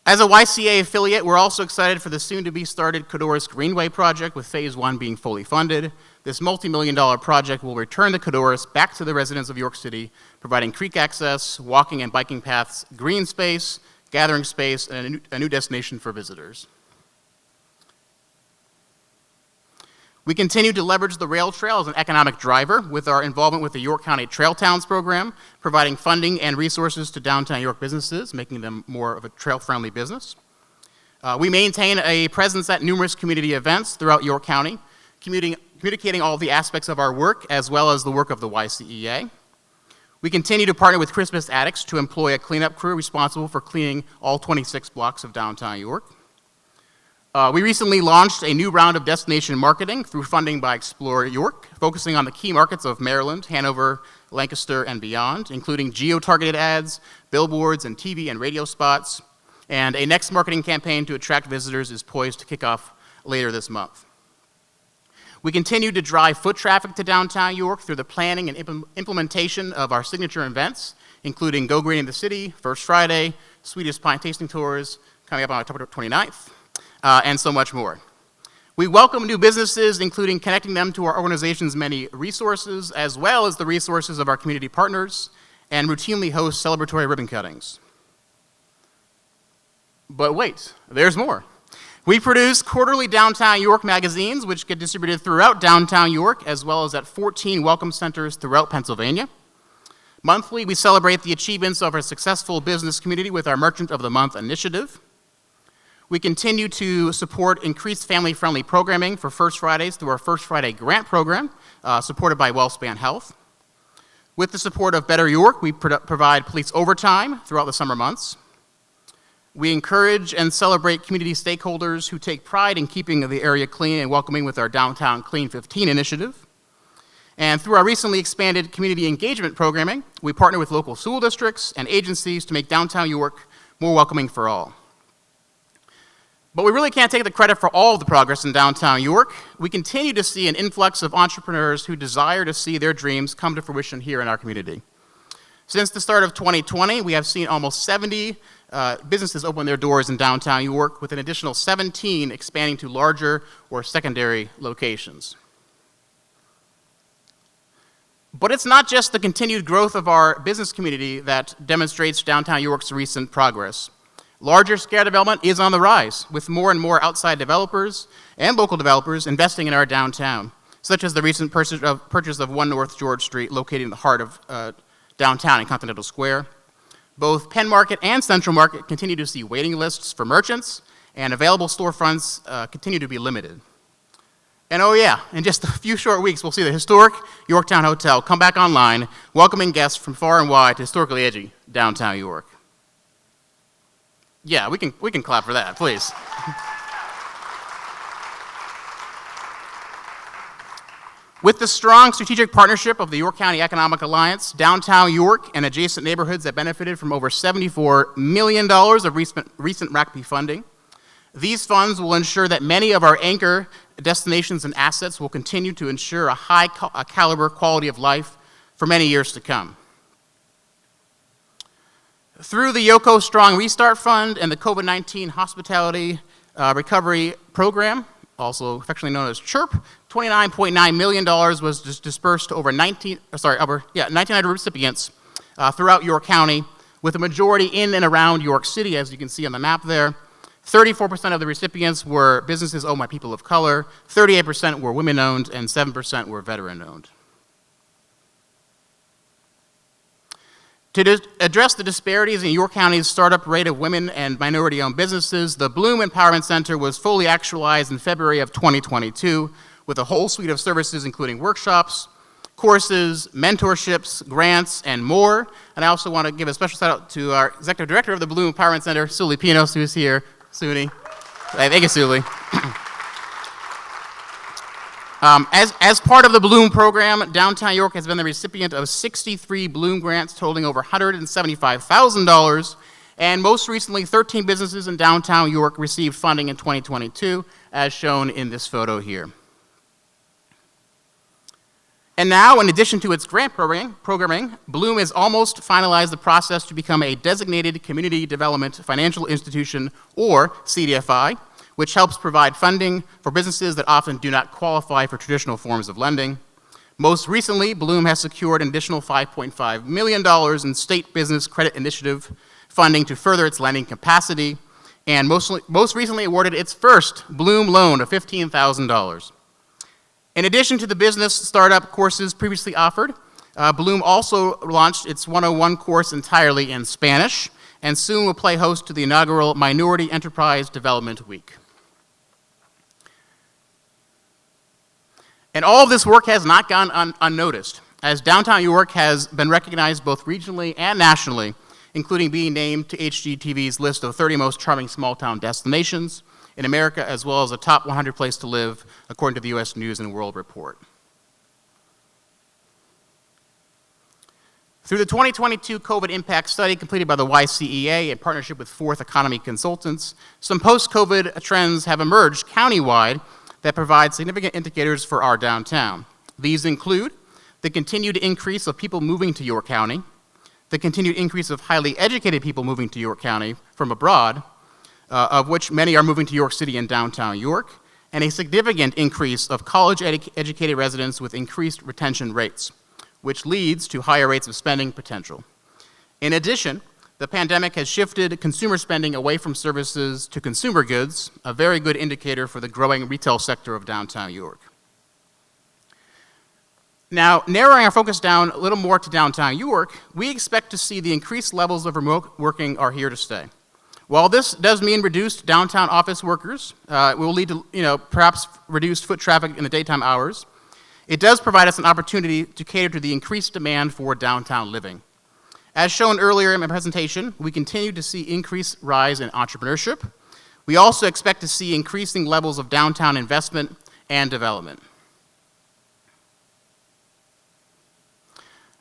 As a YCA affiliate, we're also excited for the soon-to-be-started Codorus Greenway project, with Phase 1 being fully funded. This multi-million-dollar project will return the Codorus back to the residents of York City, providing creek access, walking and biking paths, green space, gathering space, and a new destination for visitors. We continue to leverage the rail trail as an economic driver with our involvement with the York County Trail Towns program, providing funding and resources to downtown York businesses, making them more of a trail-friendly business. We maintain a presence at numerous community events throughout York County, communicating all the aspects of our work as well as the work of the YCEA. We continue to partner with Christmas Addicts to employ a cleanup crew responsible for cleaning all 26 blocks of downtown York. We recently launched a new round of destination marketing through funding by Explore York, focusing on the key markets of Maryland, Hanover, Lancaster, and beyond, including geo-targeted ads, billboards, and TV and radio spots. And a next marketing campaign to attract visitors is poised to kick off later this month. We continue to drive foot traffic to downtown York through the planning and implementation of our signature events, including Go Green in the City, First Friday, Sweetest Pine Tasting Tours, coming up on October 29th. And so much more. We welcome new businesses, including connecting them to our organization's many resources, as well as the resources of our community partners, and routinely host celebratory ribbon cuttings. But wait, there's more. We produce quarterly Downtown York magazines, which get distributed throughout downtown York, as well as at 14 welcome centers throughout Pennsylvania. Monthly, we celebrate the achievements of our successful business community with our Merchant of the Month initiative. We continue to support increased family-friendly programming for First Fridays through our First Friday grant program, supported by WellSpan Health. With the support of Better York, we provide police overtime throughout the summer months. We encourage and celebrate community stakeholders who take pride in keeping the area clean and welcoming with our Downtown Clean 15 initiative. And through our recently expanded community engagement programming, we partner with local school districts and agencies to make downtown York more welcoming for all. But we really can't take the credit for all of the progress in downtown York. We continue to see an influx of entrepreneurs who desire to see their dreams come to fruition here in our community. Since the start of 2020, we have seen almost 70 businesses open their doors in downtown York, with an additional 17 expanding to larger or secondary locations. But it's not just the continued growth of our business community that demonstrates downtown York's recent progress. Larger scale development is on the rise, with more and more outside developers and local developers investing in our downtown, such as the recent purchase of 1 North George Street, located in the heart of downtown in Continental Square. Both Penn Market and Central Market continue to see waiting lists for merchants, and available storefronts continue to be limited. And oh yeah, in just a few short weeks, we'll see the historic Yorktown Hotel come back online, welcoming guests from far and wide to historically edgy downtown York. Yeah, we can clap for that, please. With the strong strategic partnership of the York County Economic Alliance, downtown York and adjacent neighborhoods have benefited from over $74 million of recent RACP funding. These funds will ensure that many of our anchor destinations and assets will continue to ensure a high caliber quality of life for many years to come. Through the YOCO Strong Restart Fund and the COVID-19 Hospitality Recovery Program, also affectionately known as CHIRP, $29.9 million was dispersed to over 1,900 recipients throughout York County, with a majority in and around York City, as you can see on the map there. 34% of the recipients were businesses owned by people of color, 38% were women-owned, and 7% were veteran-owned. To address the disparities in York County's startup rate of women and minority-owned businesses, the Bloom Empowerment Center was fully actualized in February of 2022 with a whole suite of services including workshops, courses, mentorships, grants, and more. And I also want to give a special shout out to our executive director of the Bloom Empowerment Center, Suli Pinos, who's here. Suni. Thank you, Suli. As part of the Bloom program, downtown York has been the recipient of 63 Bloom grants totaling over $175,000, and most recently 13 businesses in downtown York received funding in 2022, as shown in this photo here. And now, in addition to its grant programming, Bloom has almost finalized the process to become a designated community development financial institution, or CDFI, which helps provide funding for businesses that often do not qualify for traditional forms of lending. Most recently, Bloom has secured an additional $5.5 million in state business credit initiative funding to further its lending capacity, and most recently awarded its first Bloom loan of $15,000. In addition to the business startup courses previously offered, Bloom also launched its 101 course entirely in Spanish, and soon will play host to the inaugural Minority Enterprise Development Week. And all of this work has not gone unnoticed, as downtown York has been recognized both regionally and nationally, including being named to HGTV's list of 30 most charming small-town destinations in America, as well as a top 100 place to live, according to the U.S. News and World Report. Through the 2022 COVID impact study completed by the YCEA in partnership with Fourth Economy Consultants, some post-COVID trends have emerged countywide that provide significant indicators for our downtown. These include the continued increase of people moving to York County, the continued increase of highly educated people moving to York County from abroad, of which many are moving to York City and downtown York, and a significant increase of college-educated residents with increased retention rates, which leads to higher rates of spending potential. In addition, the pandemic has shifted consumer spending away from services to consumer goods, a very good indicator for the growing retail sector of downtown York. Now, narrowing our focus down a little more to downtown York, we expect to see the increased levels of remote working are here to stay. While this does mean reduced downtown office workers, it will lead to perhaps reduced foot traffic in the daytime hours, it does provide us an opportunity to cater to the increased demand for downtown living. As shown earlier in my presentation, we continue to see increased rise in entrepreneurship. We also expect to see increasing levels of downtown investment and development.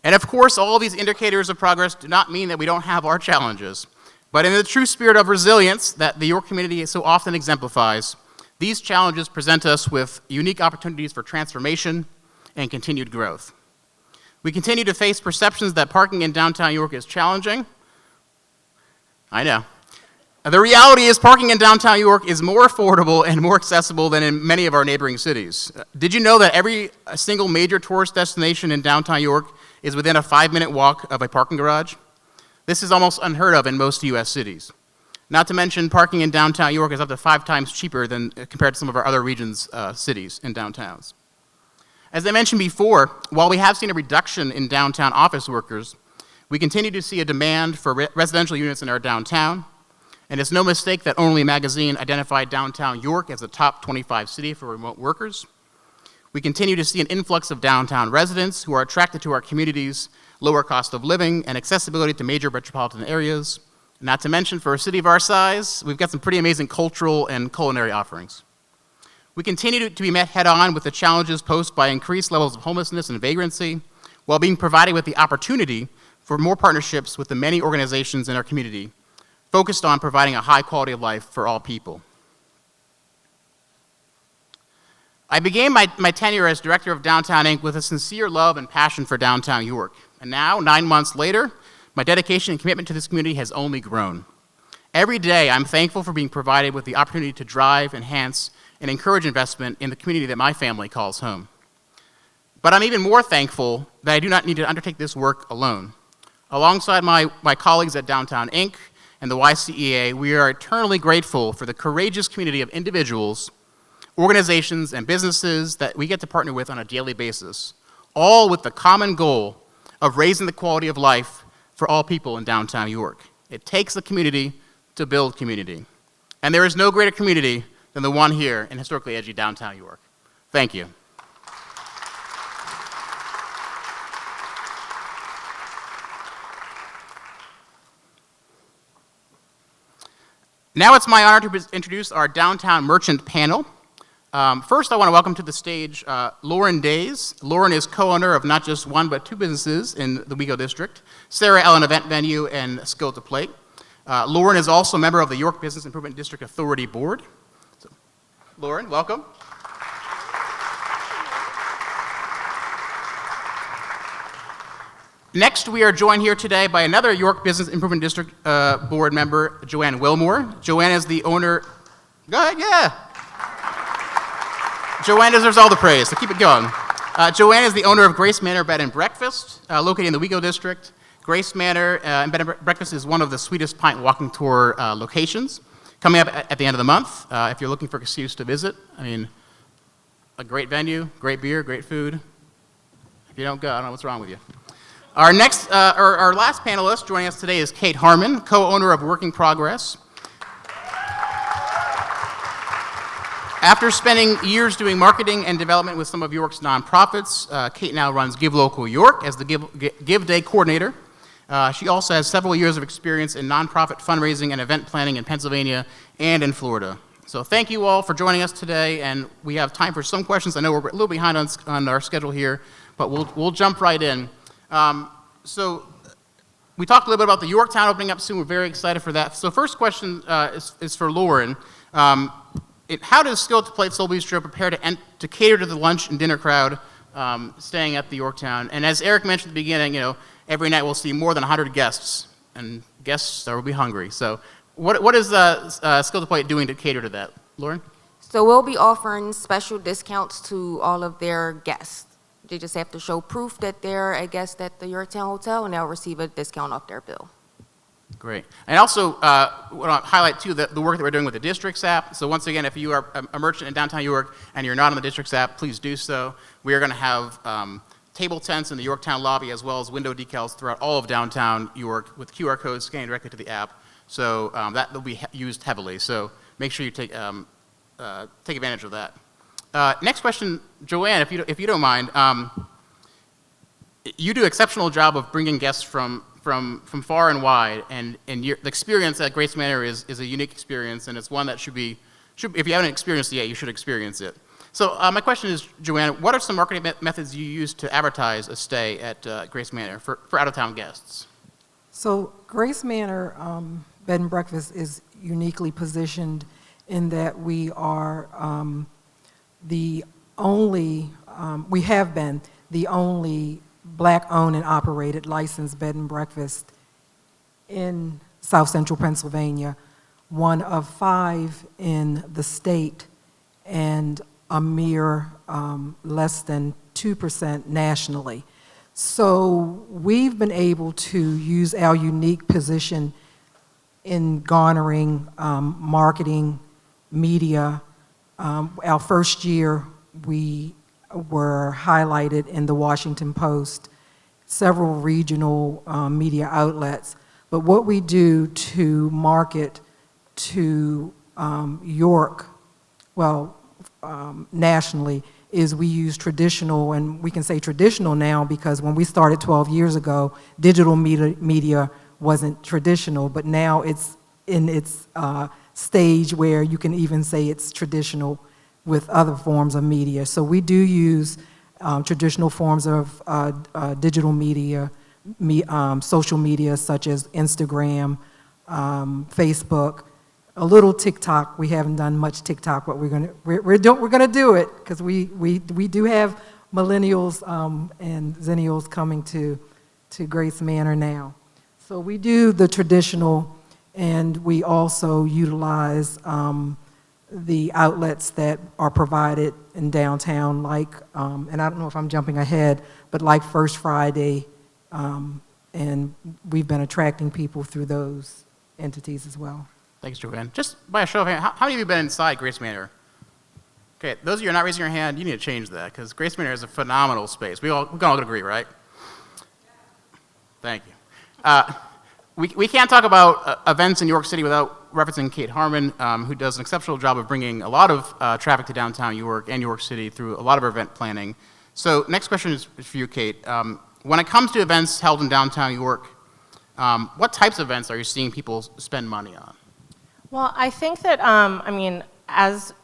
And of course, all of these indicators of progress do not mean that we don't have our challenges. But in the true spirit of resilience that the York community so often exemplifies, these challenges present us with unique opportunities for transformation and continued growth. We continue to face perceptions that parking in downtown York is challenging. I know. The reality is parking in downtown York is more affordable and more accessible than in many of our neighboring cities. Did you know that every single major tourist destination in downtown York is within a 5-minute walk of a parking garage? This is almost unheard of in most U.S. cities. Not to mention, parking in downtown York is up to 5 times cheaper than compared to some of our other regions' cities and downtowns. As I mentioned before, while we have seen a reduction in downtown office workers, we continue to see a demand for residential units in our downtown, and it's no mistake that Only magazine identified downtown York as a top 25 city for remote workers. We continue to see an influx of downtown residents who are attracted to our community's lower cost of living and accessibility to major metropolitan areas. Not to mention, for a city of our size, we've got some pretty amazing cultural and culinary offerings. We continue to be met head-on with the challenges posed by increased levels of homelessness and vagrancy, while being provided with the opportunity for more partnerships with the many organizations in our community focused on providing a high quality of life for all people. I began my tenure as director of Downtown Inc. with a sincere love and passion for downtown York. And now, 9 months later, my dedication and commitment to this community has only grown. Every day, I'm thankful for being provided with the opportunity to drive, enhance, and encourage investment in the community that my family calls home. But I'm even more thankful that I do not need to undertake this work alone. Alongside my colleagues at Downtown Inc. and the YCEA, we are eternally grateful for the courageous community of individuals, organizations, and businesses that we get to partner with on a daily basis, all with the common goal of raising the quality of life for all people in downtown York. It takes a community to build community. And there is no greater community than the one here in historically edgy downtown York. Thank you. Now it's my honor to introduce our Downtown Merchant panel. First, I want to welcome to the stage Lauren Days. Lauren is co-owner of not just one, but 2 businesses in the Wego District, Sarah Ellen Event Venue and Skill to Plate. Lauren is also a member of the York Business Improvement District Authority Board. So, Lauren, welcome. Next, we are joined here today by another York Business Improvement District Board member, Joanne Wilmore. Joanne is the owner. Go ahead, yeah. Joanne deserves all the praise, so keep it going. Joanne is the owner of Grace Manor Bed and Breakfast, located in the Wego District. Grace Manor and Bed and Breakfast is one of the Sweetest Pint walking tour locations, coming up at the end of the month. If you're looking for an excuse to visit, I mean, a great venue, great beer, great food. If you don't go, I don't know what's wrong with you. Our last panelist joining us today is Kate Harmon, co-owner of Working Progress. After spending years doing marketing and development with some of York's nonprofits, Kate now runs Give Local York as the Give Day coordinator. She also has several years of experience in nonprofit fundraising and event planning in Pennsylvania and in Florida. So thank you all for joining us today, and we have time for some questions. I know we're a little behind on our schedule here, but we'll jump right in. So we talked a little bit about the Yorktown opening up soon. We're very excited for that. So first question is for Lauren. How does Skill to Plate Soul Bistro prepare to cater to the lunch and dinner crowd staying at the Yorktown? And as Eric mentioned at the beginning, every night we'll see more than 100 guests, and guests will be hungry. So what is Skill to Plate doing to cater to that? Lauren? So we'll be offering special discounts to all of their guests. They just have to show proof that they're a guest at the Yorktown Hotel, and they'll receive a discount off their bill. Great. And also, I want to highlight, too, the work that we're doing with the Districts app. So once again, if you are a merchant in downtown York and you're not on the Districts app, please do so. We are going to have table tents in the Yorktown lobby as well as window decals throughout all of downtown York with QR codes scanned directly to the app. So that will be used heavily. So make sure you take advantage of that. Next question, Joanne, if you don't mind. You do an exceptional job of bringing guests from far and wide, and the experience at Grace Manor is a unique experience, and it's one that should if you haven't experienced it yet, you should experience it. So my question is, Joanne, what are some marketing methods you use to advertise a stay at Grace Manor for out-of-town guests? So Grace Manor Bed and Breakfast is uniquely positioned in that we are we have been the only Black-owned and operated licensed bed and breakfast in South Central Pennsylvania, one of 5 in the state, and a mere less than 2% nationally. So we've been able to use our unique position in garnering marketing, media. Our first year, we were highlighted in the Washington Post, several regional media outlets. But what we do to market to York, nationally, is we use traditional, and we can say traditional now because when we started 12 years ago, digital media wasn't traditional, but now it's in its stage where you can even say it's traditional with other forms of media. So we do use traditional forms of digital media, social media such as Instagram, Facebook, a little TikTok. We haven't done much TikTok, but we're gonna do it because we do have millennials and zennials coming to Grace Manor now. So we do the traditional, and we also utilize the outlets that are provided in downtown, like, and I don't know if I'm jumping ahead, but like First Friday, and we've been attracting people through those entities as well. Thanks, Joanne. Just by a show of hands, how many of you have been inside Grace Manor? Okay, those of you who are not raising your hand, you need to change that, because Grace Manor is a phenomenal space. We all agree, right? Thank you. We can't talk about events in York City without referencing Kate Harmon, who does an exceptional job of bringing a lot of traffic to downtown York and York City through a lot of our event planning. So next question is for you, Kate. When it comes to events held in downtown York, what types of events are you seeing people spend money on? Well, I think that, as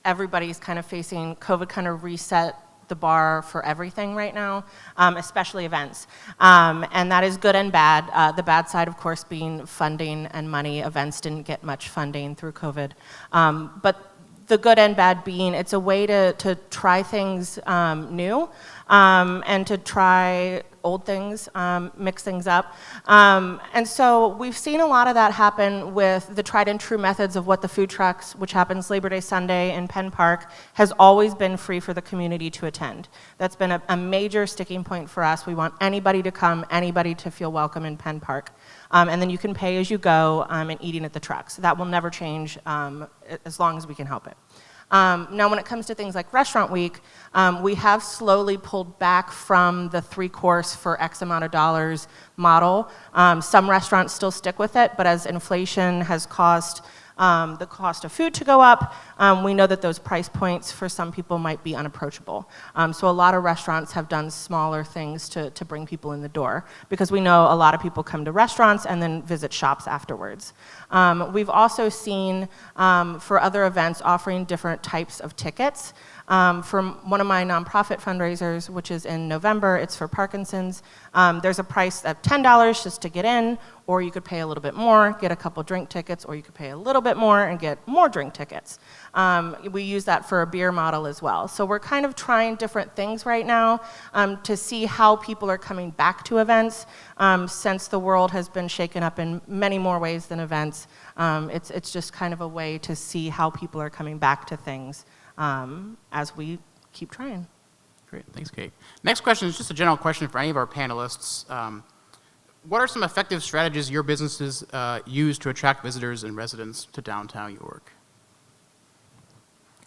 everybody's kind of facing, COVID kind of reset the bar for everything right now, especially events. And that is good and bad. The bad side, of course, being funding and money. Events didn't get much funding through COVID. But the good and bad being it's a way to try things new and to try old things, mix things up. And so we've seen a lot of that happen with the tried and true methods of what the food trucks, which happens Labor Day Sunday in Penn Park, has always been free for the community to attend. That's been a major sticking point for us. We want anybody to come, anybody to feel welcome in Penn Park. And then you can pay as you go and eating at the trucks. That will never change as long as we can help it. Now, when it comes to things like Restaurant Week, we have slowly pulled back from the 3-course for X amount of dollars model. Some restaurants still stick with it, but as inflation has caused the cost of food to go up, we know that those price points for some people might be unapproachable. So a lot of restaurants have done smaller things to bring people in the door, because we know a lot of people come to restaurants and then visit shops afterwards. We've also seen for other events offering different types of tickets. From one of my nonprofit fundraisers, which is in November, it's for Parkinson's. There's a price of $10 just to get in, or you could pay a little bit more, get a couple drink tickets, or you could pay a little bit more and get more drink tickets. We use that for a beer model as well. So we're kind of trying different things right now to see how people are coming back to events. Since the world has been shaken up in many more ways than events, it's just kind of a way to see how people are coming back to things as we keep trying. Great, thanks, Kate. Next question is just a general question for any of our panelists. What are some effective strategies your businesses use to attract visitors and residents to downtown York?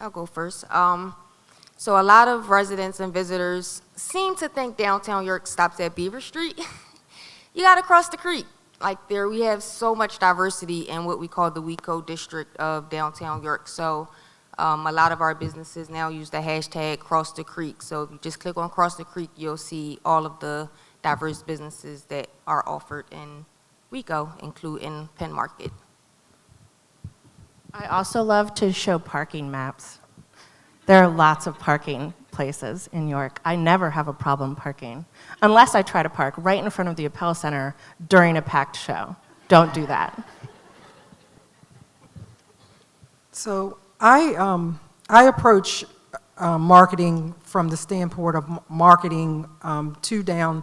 I'll go first. So a lot of residents and visitors seem to think downtown York stops at Beaver Street. You got to cross the creek. Like there, we have so much diversity in what we call the WECO district of downtown York. So a lot of our businesses now use the hashtag Cross the Creek. So if you just click on Cross the Creek, you'll see all of the diverse businesses that are offered in WECO, including Penn Market. I also love to show parking maps. There are lots of parking places in York. I never have a problem parking, unless I try to park right in front of the Pell Center during a packed show. Don't do that. So I approach marketing from the standpoint of marketing to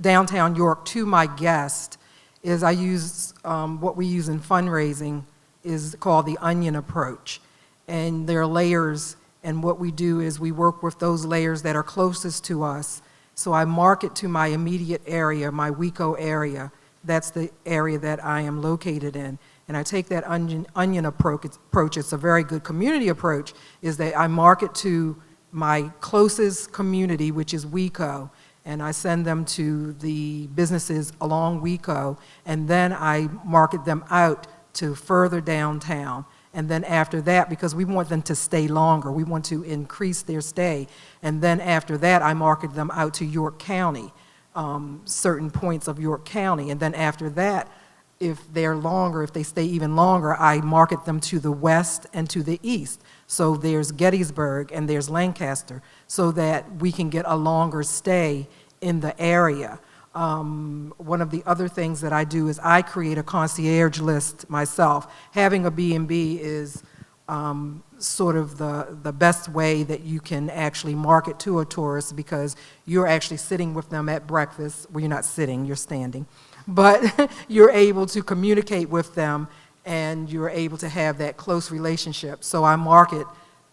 downtown York to my guest. Is I use what we use in fundraising is called the onion approach, and there are layers. And what we do is we work with those layers that are closest to us. So I market to my immediate area, my WECO area. That's the area that I am located in. And I take that onion approach. It's a very good community approach, is that I market to my closest community, which is WECO, and I send them to the businesses along WECO, and then I market them out to further downtown. And then after that, because we want them to stay longer, we want to increase their stay, and then after that, I market them out to York County, certain points of York County, and then after that, if they're longer, if they stay even longer, I market them to the west and to the east. So there's Gettysburg and there's Lancaster, so that we can get a longer stay in the area. One of the other things that I do is I create a concierge list myself. Having a B&B is sort of the best way that you can actually market to a tourist, because you're actually sitting with them at breakfast. Well, you're not sitting, you're standing. But you're able to communicate with them, and you're able to have that close relationship. So I market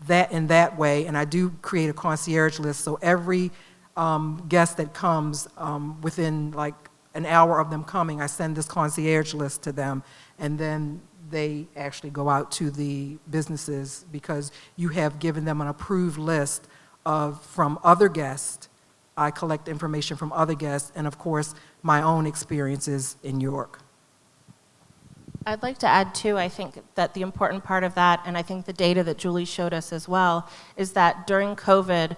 that in that way, and I do create a concierge list. So every guest that comes, within like an hour of them coming, I send this concierge list to them, and then they actually go out to the businesses, because you have given them an approved list from other guests. I collect information from other guests, and of course, my own experiences in York. I'd like to add too, I think that the important part of that, and I think the data that Julie showed us as well, is that during COVID,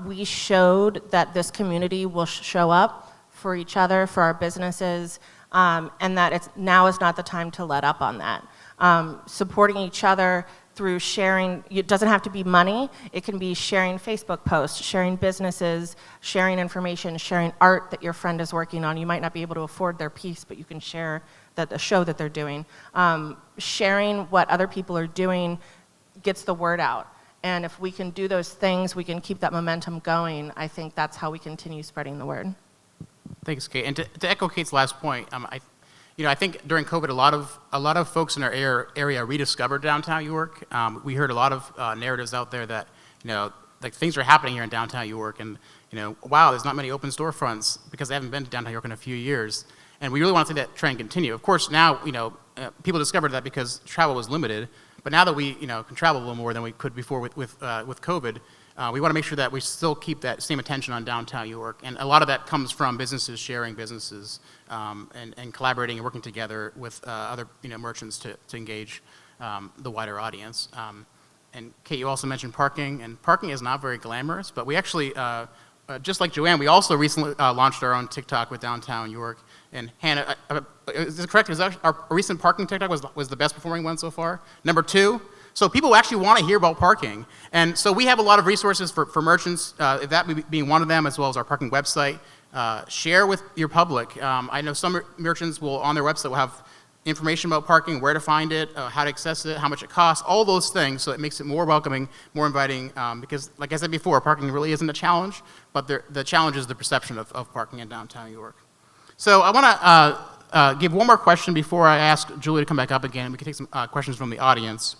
we showed that this community will show up for each other, for our businesses, and that now is not the time to let up on that. Supporting each other through sharing, it doesn't have to be money, it can be sharing Facebook posts, sharing businesses, sharing information, sharing art that your friend is working on. You might not be able to afford their piece, but you can share the show that they're doing. Sharing what other people are doing gets the word out. And if we can do those things, we can keep that momentum going. I think that's how we continue spreading the word. Thanks, Kate. And to echo Kate's last point, I think during COVID, a lot of folks in our area rediscovered downtown York. We heard a lot of narratives out there that, like things are happening here in downtown York, and wow, there's not many open storefronts because they haven't been to downtown York in a few years. And we really want to see that trend continue. Of course, now people discovered that because travel was limited, but now that we can travel a little more than we could before with COVID, we want to make sure that we still keep that same attention on downtown York. And a lot of that comes from businesses sharing businesses and collaborating and working together with other merchants to engage the wider audience. And Kate, you also mentioned parking, and parking is not very glamorous, but we actually, just like Joanne, we also recently launched our own TikTok with downtown York. And Hannah, is this correct? Our recent parking TikTok was the best performing one so far. Number 2. So people actually want to hear about parking. And so we have a lot of resources for merchants, that being one of them, as well as our parking website. Share with your public. I know some merchants will, on their website, will have information about parking, where to find it, how to access it, how much it costs, all those things, so it makes it more welcoming, more inviting, because like I said before, parking really isn't a challenge, but the challenge is the perception of parking in downtown York. So I want to give one more question before I ask Julie to come back up again. We can take some questions from the audience.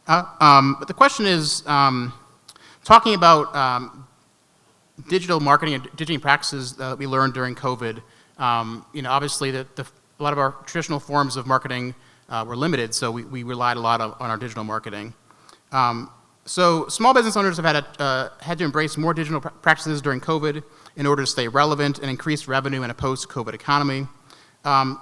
But the question is, talking about digital marketing and digital practices that we learned during COVID. Obviously a lot of our traditional forms of marketing were limited, so we relied a lot on our digital marketing. So small business owners have had to embrace more digital practices during COVID in order to stay relevant and increase revenue in a post-COVID economy.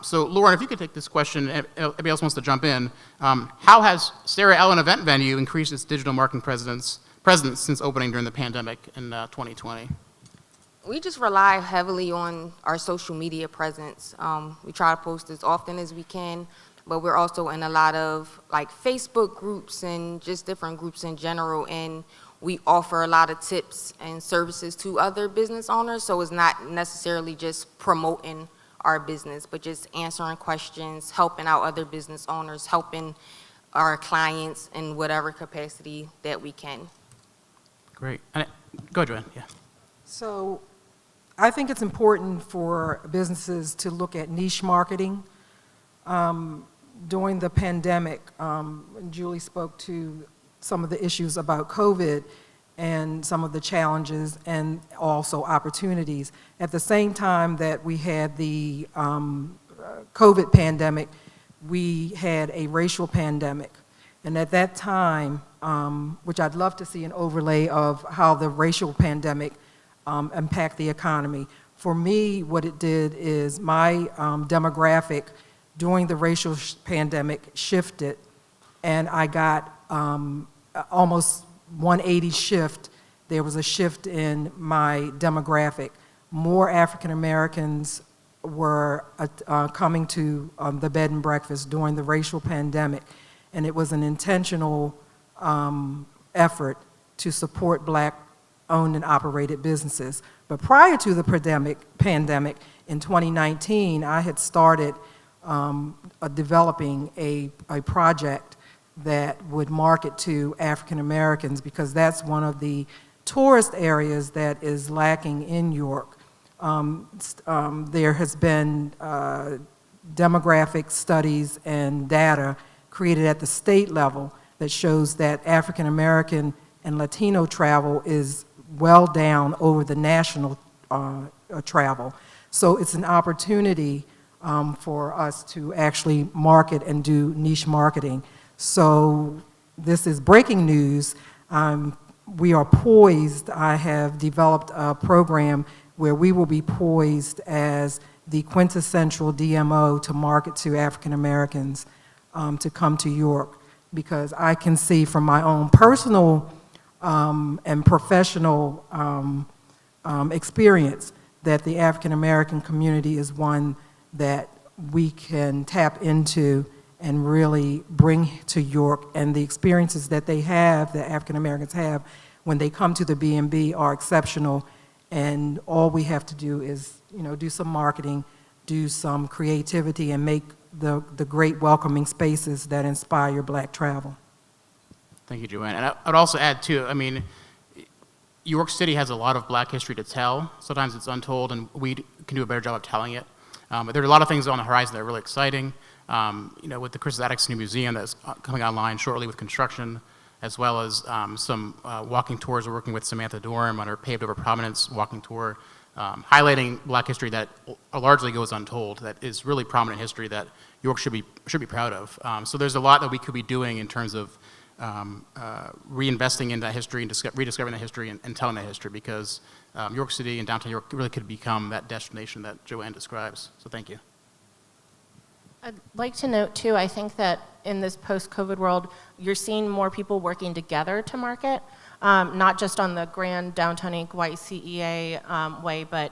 So Lauren, if you could take this question, and everybody else wants to jump in. How has Sarah Ellen Event Venue increased its digital marketing presence since opening during the pandemic in 2020? We just rely heavily on our social media presence. We try to post as often as we can, but we're also in a lot of like Facebook groups and just different groups in general, and we offer a lot of tips and services to other business owners, so it's not necessarily just promoting our business, but just answering questions, helping out other business owners, helping our clients in whatever capacity that we can. Great. Go, Joanne. Yeah. So I think it's important for businesses to look at niche marketing. During the pandemic, Julie spoke to some of the issues about COVID and some of the challenges and also opportunities. At the same time that we had the COVID pandemic, we had a racial pandemic. And at that time, which I'd love to see an overlay of how the racial pandemic impact the economy. For me, what it did is my demographic during the racial pandemic shifted, and I got almost 180 shift. There was a shift in my demographic. More African Americans were coming to the bed and breakfast during the racial pandemic, and it was an intentional effort to support Black owned and operated businesses. But prior to the pandemic, in 2019, I had started developing a project that would market to African Americans, because that's one of the tourist areas that is lacking in York. There has been demographic studies and data created at the state level that shows that African American and Latino travel is well down over the national travel. So it's an opportunity for us to actually market and do niche marketing. So this is breaking news. We are poised. I have developed a program where we will be poised as the quintessential DMO to market to African Americans to come to York, because I can see from my own personal and professional experience that the African American community is one that we can tap into and really bring to York, and the experiences that they have, that African Americans have when they come to the B&B are exceptional, and all we have to do is, do some marketing, do some creativity, and make the great welcoming spaces that inspire Black travel. Thank you, Joanne. And I'd also add too, York City has a lot of black history to tell. Sometimes it's untold, and we can do a better job of telling it. But there are a lot of things on the horizon that are really exciting. With the Chris Attucks new museum that's coming online shortly with construction, as well as some walking tours. We're working with Samantha Dorham on her Paved Over Prominence walking tour, highlighting black history that largely goes untold, that is really prominent history that York should be proud of. So there's a lot that we could be doing in terms of reinvesting in that history and rediscovering that history and telling that history, because York City and downtown York really could become that destination that Joanne describes. So thank you. I'd like to note, too, I think that in this post-COVID world, you're seeing more people working together to market, not just on the grand downtown Inc. YCEA way, but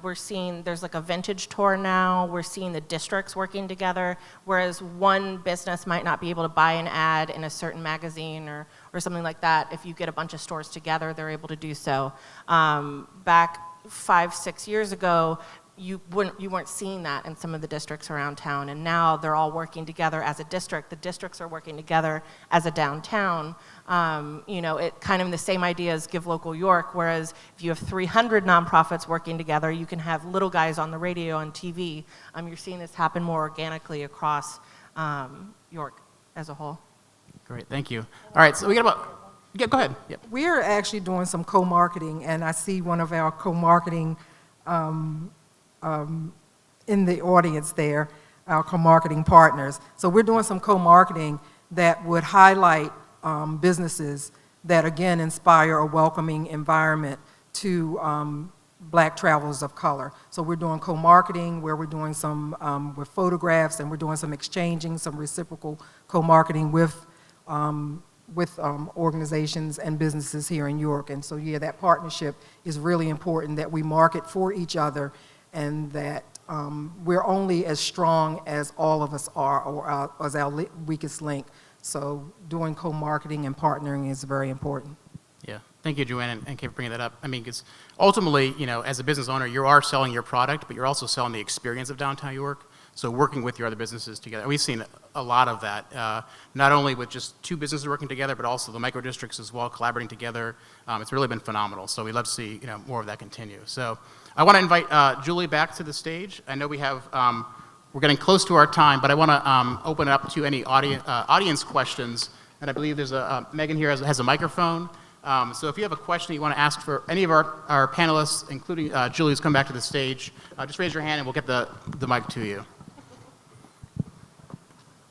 we're seeing there's like a vintage tour now. We're seeing the districts working together, whereas one business might not be able to buy an ad in a certain magazine or something like that. If you get a bunch of stores together, they're able to do so. Back 5-6 years ago, you weren't seeing that in some of the districts around town, and now they're all working together as a district. The districts are working together as a downtown. It kind of the same idea as Give Local York, whereas if you have 300 nonprofits working together, you can have little guys on the radio, on TV. You're seeing this happen more organically across York as a whole. Great, thank you. All right, so we got about, yeah, go ahead. Yep. We are actually doing some co-marketing, and I see one of our co-marketing in the audience there, our co-marketing partners. So we're doing some co-marketing that would highlight businesses that, again, inspire a welcoming environment to black travelers of color. So we're doing co-marketing where we're doing some with photographs, and we're doing some exchanging, some reciprocal co-marketing with organizations and businesses here in York. And so, yeah, that partnership is really important, that we market for each other, and that we're only as strong as all of us are, or as our weakest link. So doing co-marketing and partnering is very important. Yeah, thank you, Joanne, and Kate, for bringing that up. I mean, because ultimately, as a business owner, you are selling your product, but you're also selling the experience of downtown York. So working with your other businesses together. We've seen a lot of that, not only with just two businesses working together, but also the micro districts as well, collaborating together. It's really been phenomenal. So we'd love to see more of that continue. So I want to invite Julie back to the stage. I know we have, we're getting close to our time, but I want to open it up to any audience questions. And I believe there's Megan here has a microphone. So if you have a question you want to ask for any of our panelists, including Julie, who's come back to the stage, just raise your hand and we'll get the mic to you.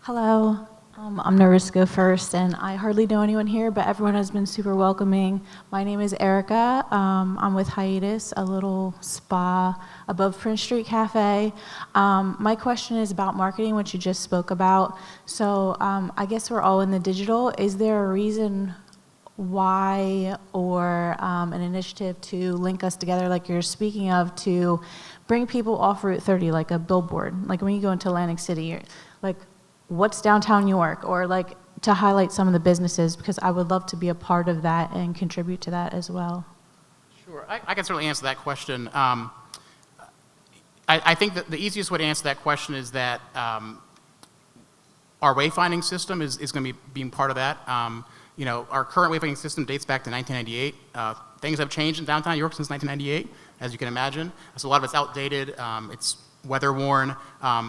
Hello, I'm nervous to go first, and I hardly know anyone here, but everyone has been super welcoming. My name is Erica. I'm with Hiatus, a little spa above Prince Street Cafe. My question is about marketing, which you just spoke about. So I guess we're all in the digital. Is there a reason why, or an initiative to link us together, like you're speaking of, to bring people off Route 30, like a billboard? Like when you go into Atlantic City, like, what's downtown York, or like to highlight some of the businesses, because I would love to be a part of that and contribute to that as well. Sure, I can certainly answer that question. I think that the easiest way to answer that question is that our wayfinding system is going to be being part of that. Our current wayfinding system dates back to 1998. Things have changed in downtown York since 1998, as you can imagine. So a lot of it's outdated. It's weather worn.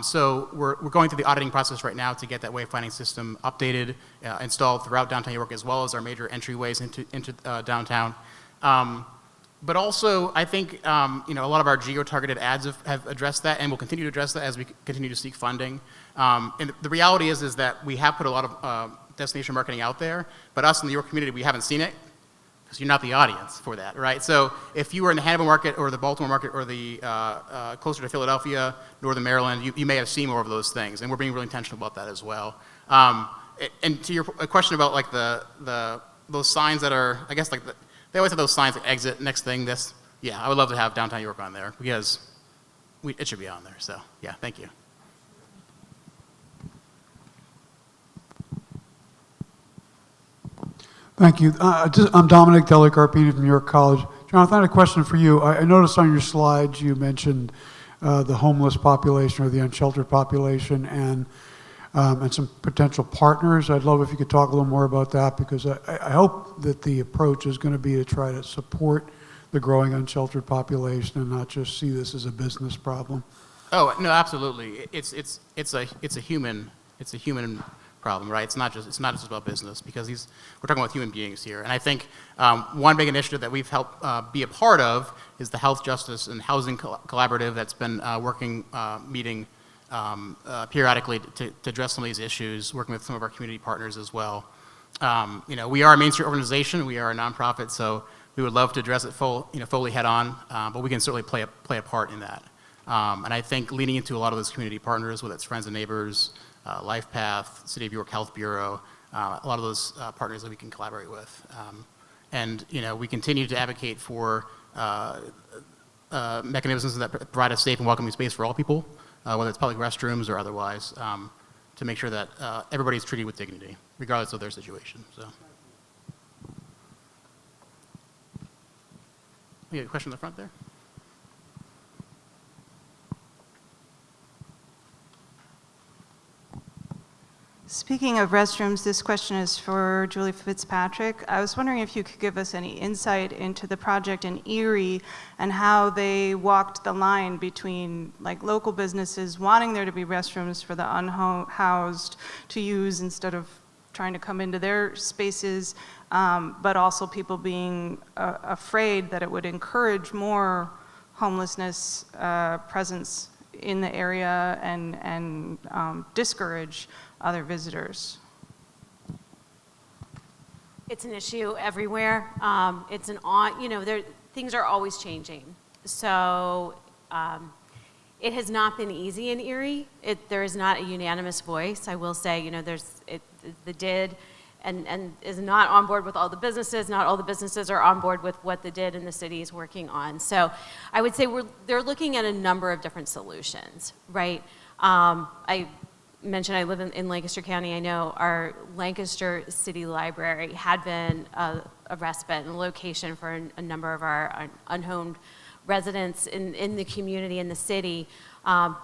So we're going through the auditing process right now to get that wayfinding system updated, installed throughout downtown York, as well as our major entryways into downtown. But also, I think a lot of our geo-targeted ads have addressed that, and will continue to address that as we continue to seek funding. And the reality is that we have put a lot of destination marketing out there, but us in the York community, we haven't seen it, because you're not the audience for that, right? So if you were in the Hannibal market or the Baltimore market or the closer to Philadelphia, Northern Maryland, you may have seen more of those things, and we're being really intentional about that as well. And to your question about like those signs that are, I guess like they always have those signs that exit, next thing, this. Yeah, I would love to have downtown York on there, because it should be on there. So yeah, thank you. Thank you. I'm Dominic Delicarpini from New York College. Jonathan, I had a question for you. I noticed on your slides you mentioned the homeless population or the unsheltered population, and and some potential partners. I'd love if you could talk a little more about that, because I hope that the approach is going to be to try to support the growing unsheltered population and not just see this as a business problem. Oh, no, absolutely. It's a human problem, right? It's not just about business, because we're talking about human beings here. And I think one big initiative that we've helped be a part of is the Health, Justice, and Housing Collaborative that's been meeting periodically to address some of these issues, working with some of our community partners as well. We are a Main Street organization. We are a nonprofit, so we would love to address it fully head on, but we can certainly play a part in that. And I think leaning into a lot of those community partners, whether it's friends and neighbors, LifePath, City of York Health Bureau, a lot of those partners that we can collaborate with. And we continue to advocate for mechanisms that provide a safe and welcoming space for all people, whether it's public restrooms or otherwise, to make sure that everybody's treated with dignity, regardless of their situation. So, we have a question in the front there. Speaking of restrooms, this question is for Julie Fitzpatrick. I was wondering if you could give us any insight into the project in Erie and how they walked the line between local businesses wanting there to be restrooms for the unhoused to use instead of trying to come into their spaces, but also people being afraid that it would encourage more homelessness presence in the area and discourage other visitors. It's an issue everywhere. Things are always changing. So it has not been easy in Erie. There is not a unanimous voice. I will say, the DID and is not on board with all the businesses. Not all the businesses are on board with what the DID and the city is working on. So I would say they're looking at a number of different solutions, right? I mentioned I live in Lancaster County. I know our Lancaster City Library had been a respite and a location for a number of our unhomed residents in the community, in the city.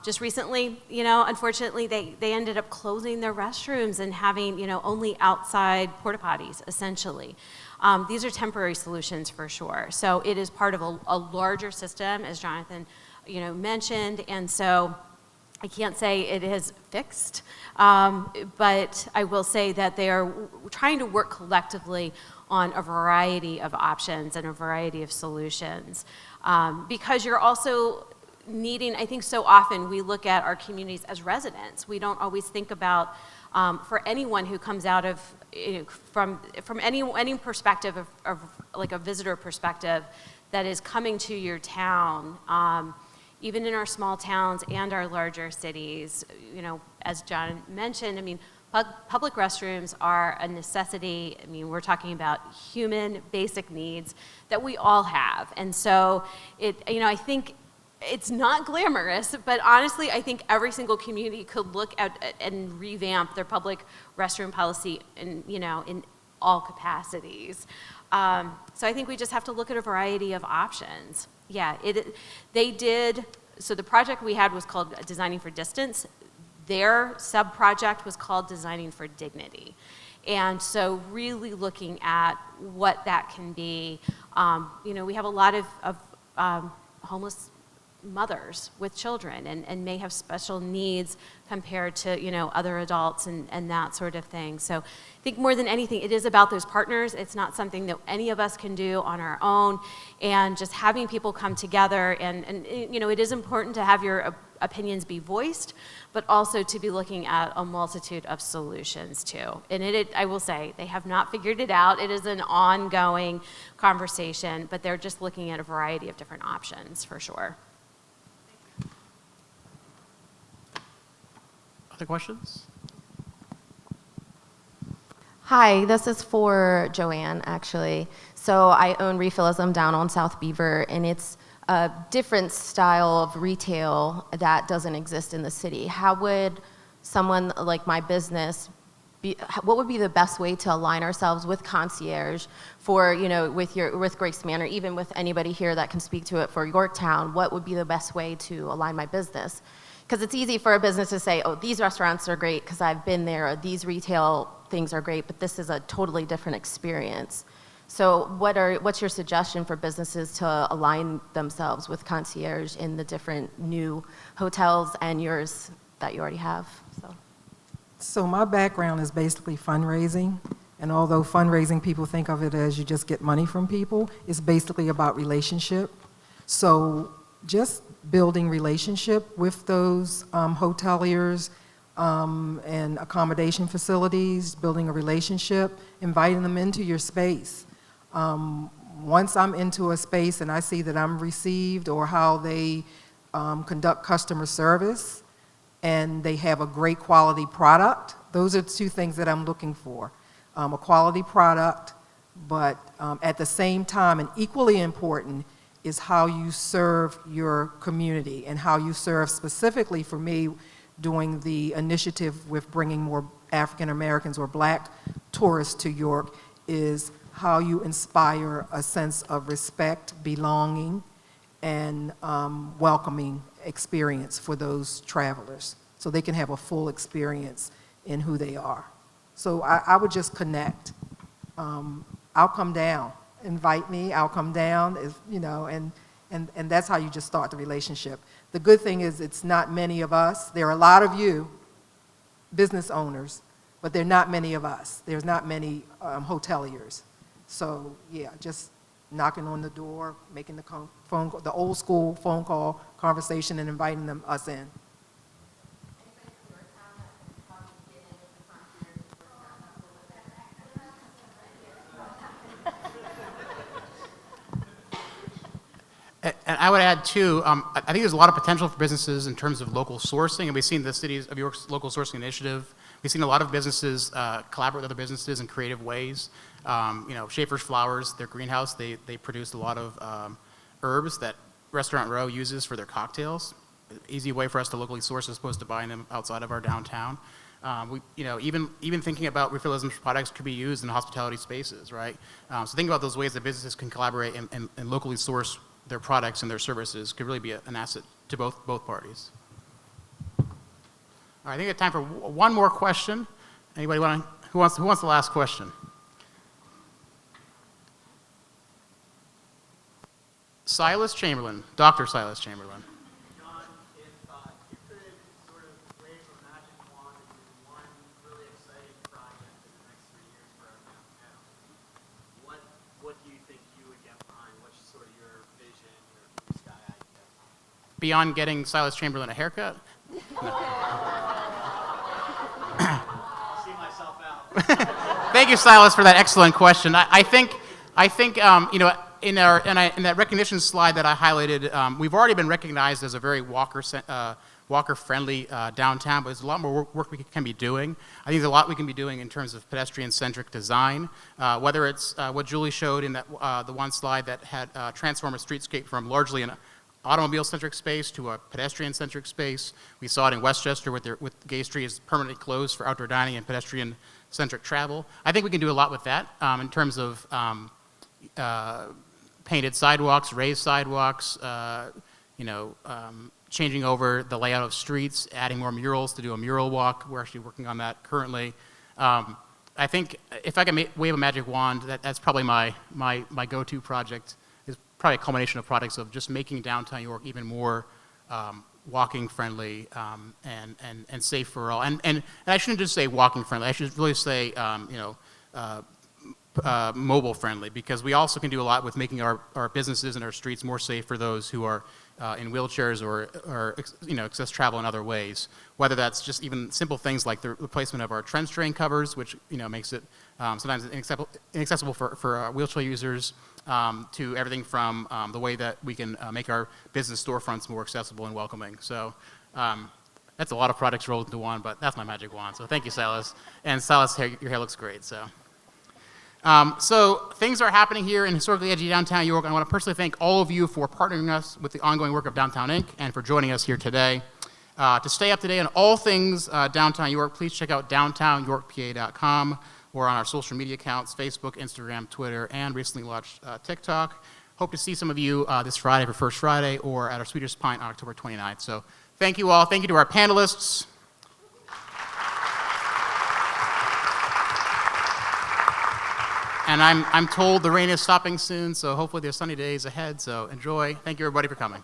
Just recently, unfortunately, they ended up closing their restrooms and having, only outside porta potties, essentially. These are temporary solutions for sure. So it is part of a larger system, as Jonathan, mentioned, and so I can't say it is fixed, but I will say that they are trying to work collectively on a variety of options and a variety of solutions. Because you're also needing, I think so often we look at our communities as residents. We don't always think about, for anyone who comes out of, from any perspective of like a visitor perspective that is coming to your town, even in our small towns and our larger cities, as John mentioned, public restrooms are a necessity. We're talking about human basic needs that we all have. And so I think it's not glamorous, but honestly, I think every single community could look at and revamp their public restroom policy in all capacities. So I think we just have to look at a variety of options. Yeah, they did, so the project we had was called Designing for Distance. Their sub-project was called Designing for Dignity. And so really looking at what that can be. We have a lot of homeless mothers with children and may have special needs compared to other adults and that sort of thing. So I think more than anything, it is about those partners. It's not something that any of us can do on our own, and just having people come together and it is important to have your opinions be voiced, but also to be looking at a multitude of solutions too. And I will say, they have not figured it out. It is an ongoing conversation, but they're just looking at a variety of different options for sure. Other questions? Hi, this is for Joanne, actually. So I own Refillism down on South Beaver, and it's a different style of retail that doesn't exist in the city. How would someone like my business what would be the best way to align ourselves with concierge for, with Grace Manor, even with anybody here that can speak to it for Yorktown? What would be the best way to align my business? because it's easy for a business to say, oh, these restaurants are great because I've been there, or these retail things are great, but this is a totally different experience. So what's your suggestion for businesses to align themselves with concierge in the different new hotels and yours that you already have? So my background is basically fundraising, and although fundraising, people think of it as you just get money from people, it's basically about relationship. So just building relationship with those hoteliers and accommodation facilities, building a relationship, inviting them into your space. Once I'm into a space and I see that I'm received, or how they conduct customer service, and they have a great quality product, those are the two things that I'm looking for. A quality product, but at the same time, and equally important, is how you serve your community and how you serve, specifically for me, doing the initiative with bringing more African Americans or Black tourists to York, is how you inspire a sense of respect, belonging, and welcoming experience for those travelers, so they can have a full experience in who they are. So I would just connect. I'll come down. Invite me, I'll come down, and that's how you just start the relationship. The good thing is it's not many of us. There are a lot of you, business owners, but there are not many of us. There's not many hoteliers. So yeah, just knocking on the door, making the phone call, the old school phone call conversation, and inviting us in. And I would add too, I think there's a lot of potential for businesses in terms of local sourcing, and we've seen the City of York's local sourcing initiative. We've seen a lot of businesses collaborate with other businesses in creative ways. Schaefer's Flowers, their greenhouse, they produce a lot of herbs that Restaurant Row uses for their cocktails. Easy way for us to locally source as opposed to buying them outside of our downtown. Even thinking about refillism products could be used in hospitality spaces, right? So think about those ways that businesses can collaborate and locally source their products and their services could really be an asset to both parties. All right, I think we have time for one more question. Anybody who wants the last question? Silas Chamberlain, Dr. Silas Chamberlain. John, if you could sort of wave a magic wand and do one really exciting project in the next 3 years for our downtown, what do you think you would get behind? What's sort of your vision, your blue sky idea? Beyond getting Silas Chamberlain a haircut? See myself out. Thank you, Silas, for that excellent question. I think in that recognition slide that I highlighted, we've already been recognized as a very walker-friendly downtown, but there's a lot more work we can be doing. I think there's a lot we can be doing in terms of pedestrian-centric design, whether it's what Julie showed in that the one slide that had transformed a streetscape from largely an automobile-centric space to a pedestrian-centric space. We saw it in Westchester with Gay Street is permanently closed for outdoor dining and pedestrian-centric travel. I think we can do a lot with that in terms of painted sidewalks, raised sidewalks, changing over the layout of streets, adding more murals to do a mural walk. We're actually working on that currently. I think if I can wave a magic wand, that's probably my go-to project. It's probably a culmination of products of just making downtown York even more walking friendly and safe for all. And I shouldn't just say walking friendly. I should really say mobile friendly, because we also can do a lot with making our businesses and our streets more safe for those who are in wheelchairs or access travel in other ways. Whether that's just even simple things like the replacement of our trench drain covers, which makes it sometimes inaccessible for wheelchair users, to everything from the way that we can make our business storefronts more accessible and welcoming. So that's a lot of products rolled into one, but that's my magic wand. So thank you, Silas. And Silas, your hair looks great. So things are happening here in historically edgy downtown York. I want to personally thank all of you for partnering us with the ongoing work of Downtown Inc. and for joining us here today. To stay up to date on all things downtown York, please check out downtownyorkpa.com or on our social media accounts, Facebook, Instagram, Twitter, and recently launched TikTok. Hope to see some of you this Friday for First Friday or at our Sweetest Pint on October 29th. So Thank you all. Thank you to our panelists. And I'm told the rain is stopping soon, so hopefully there's sunny days ahead, so enjoy. Thank you, everybody, for coming.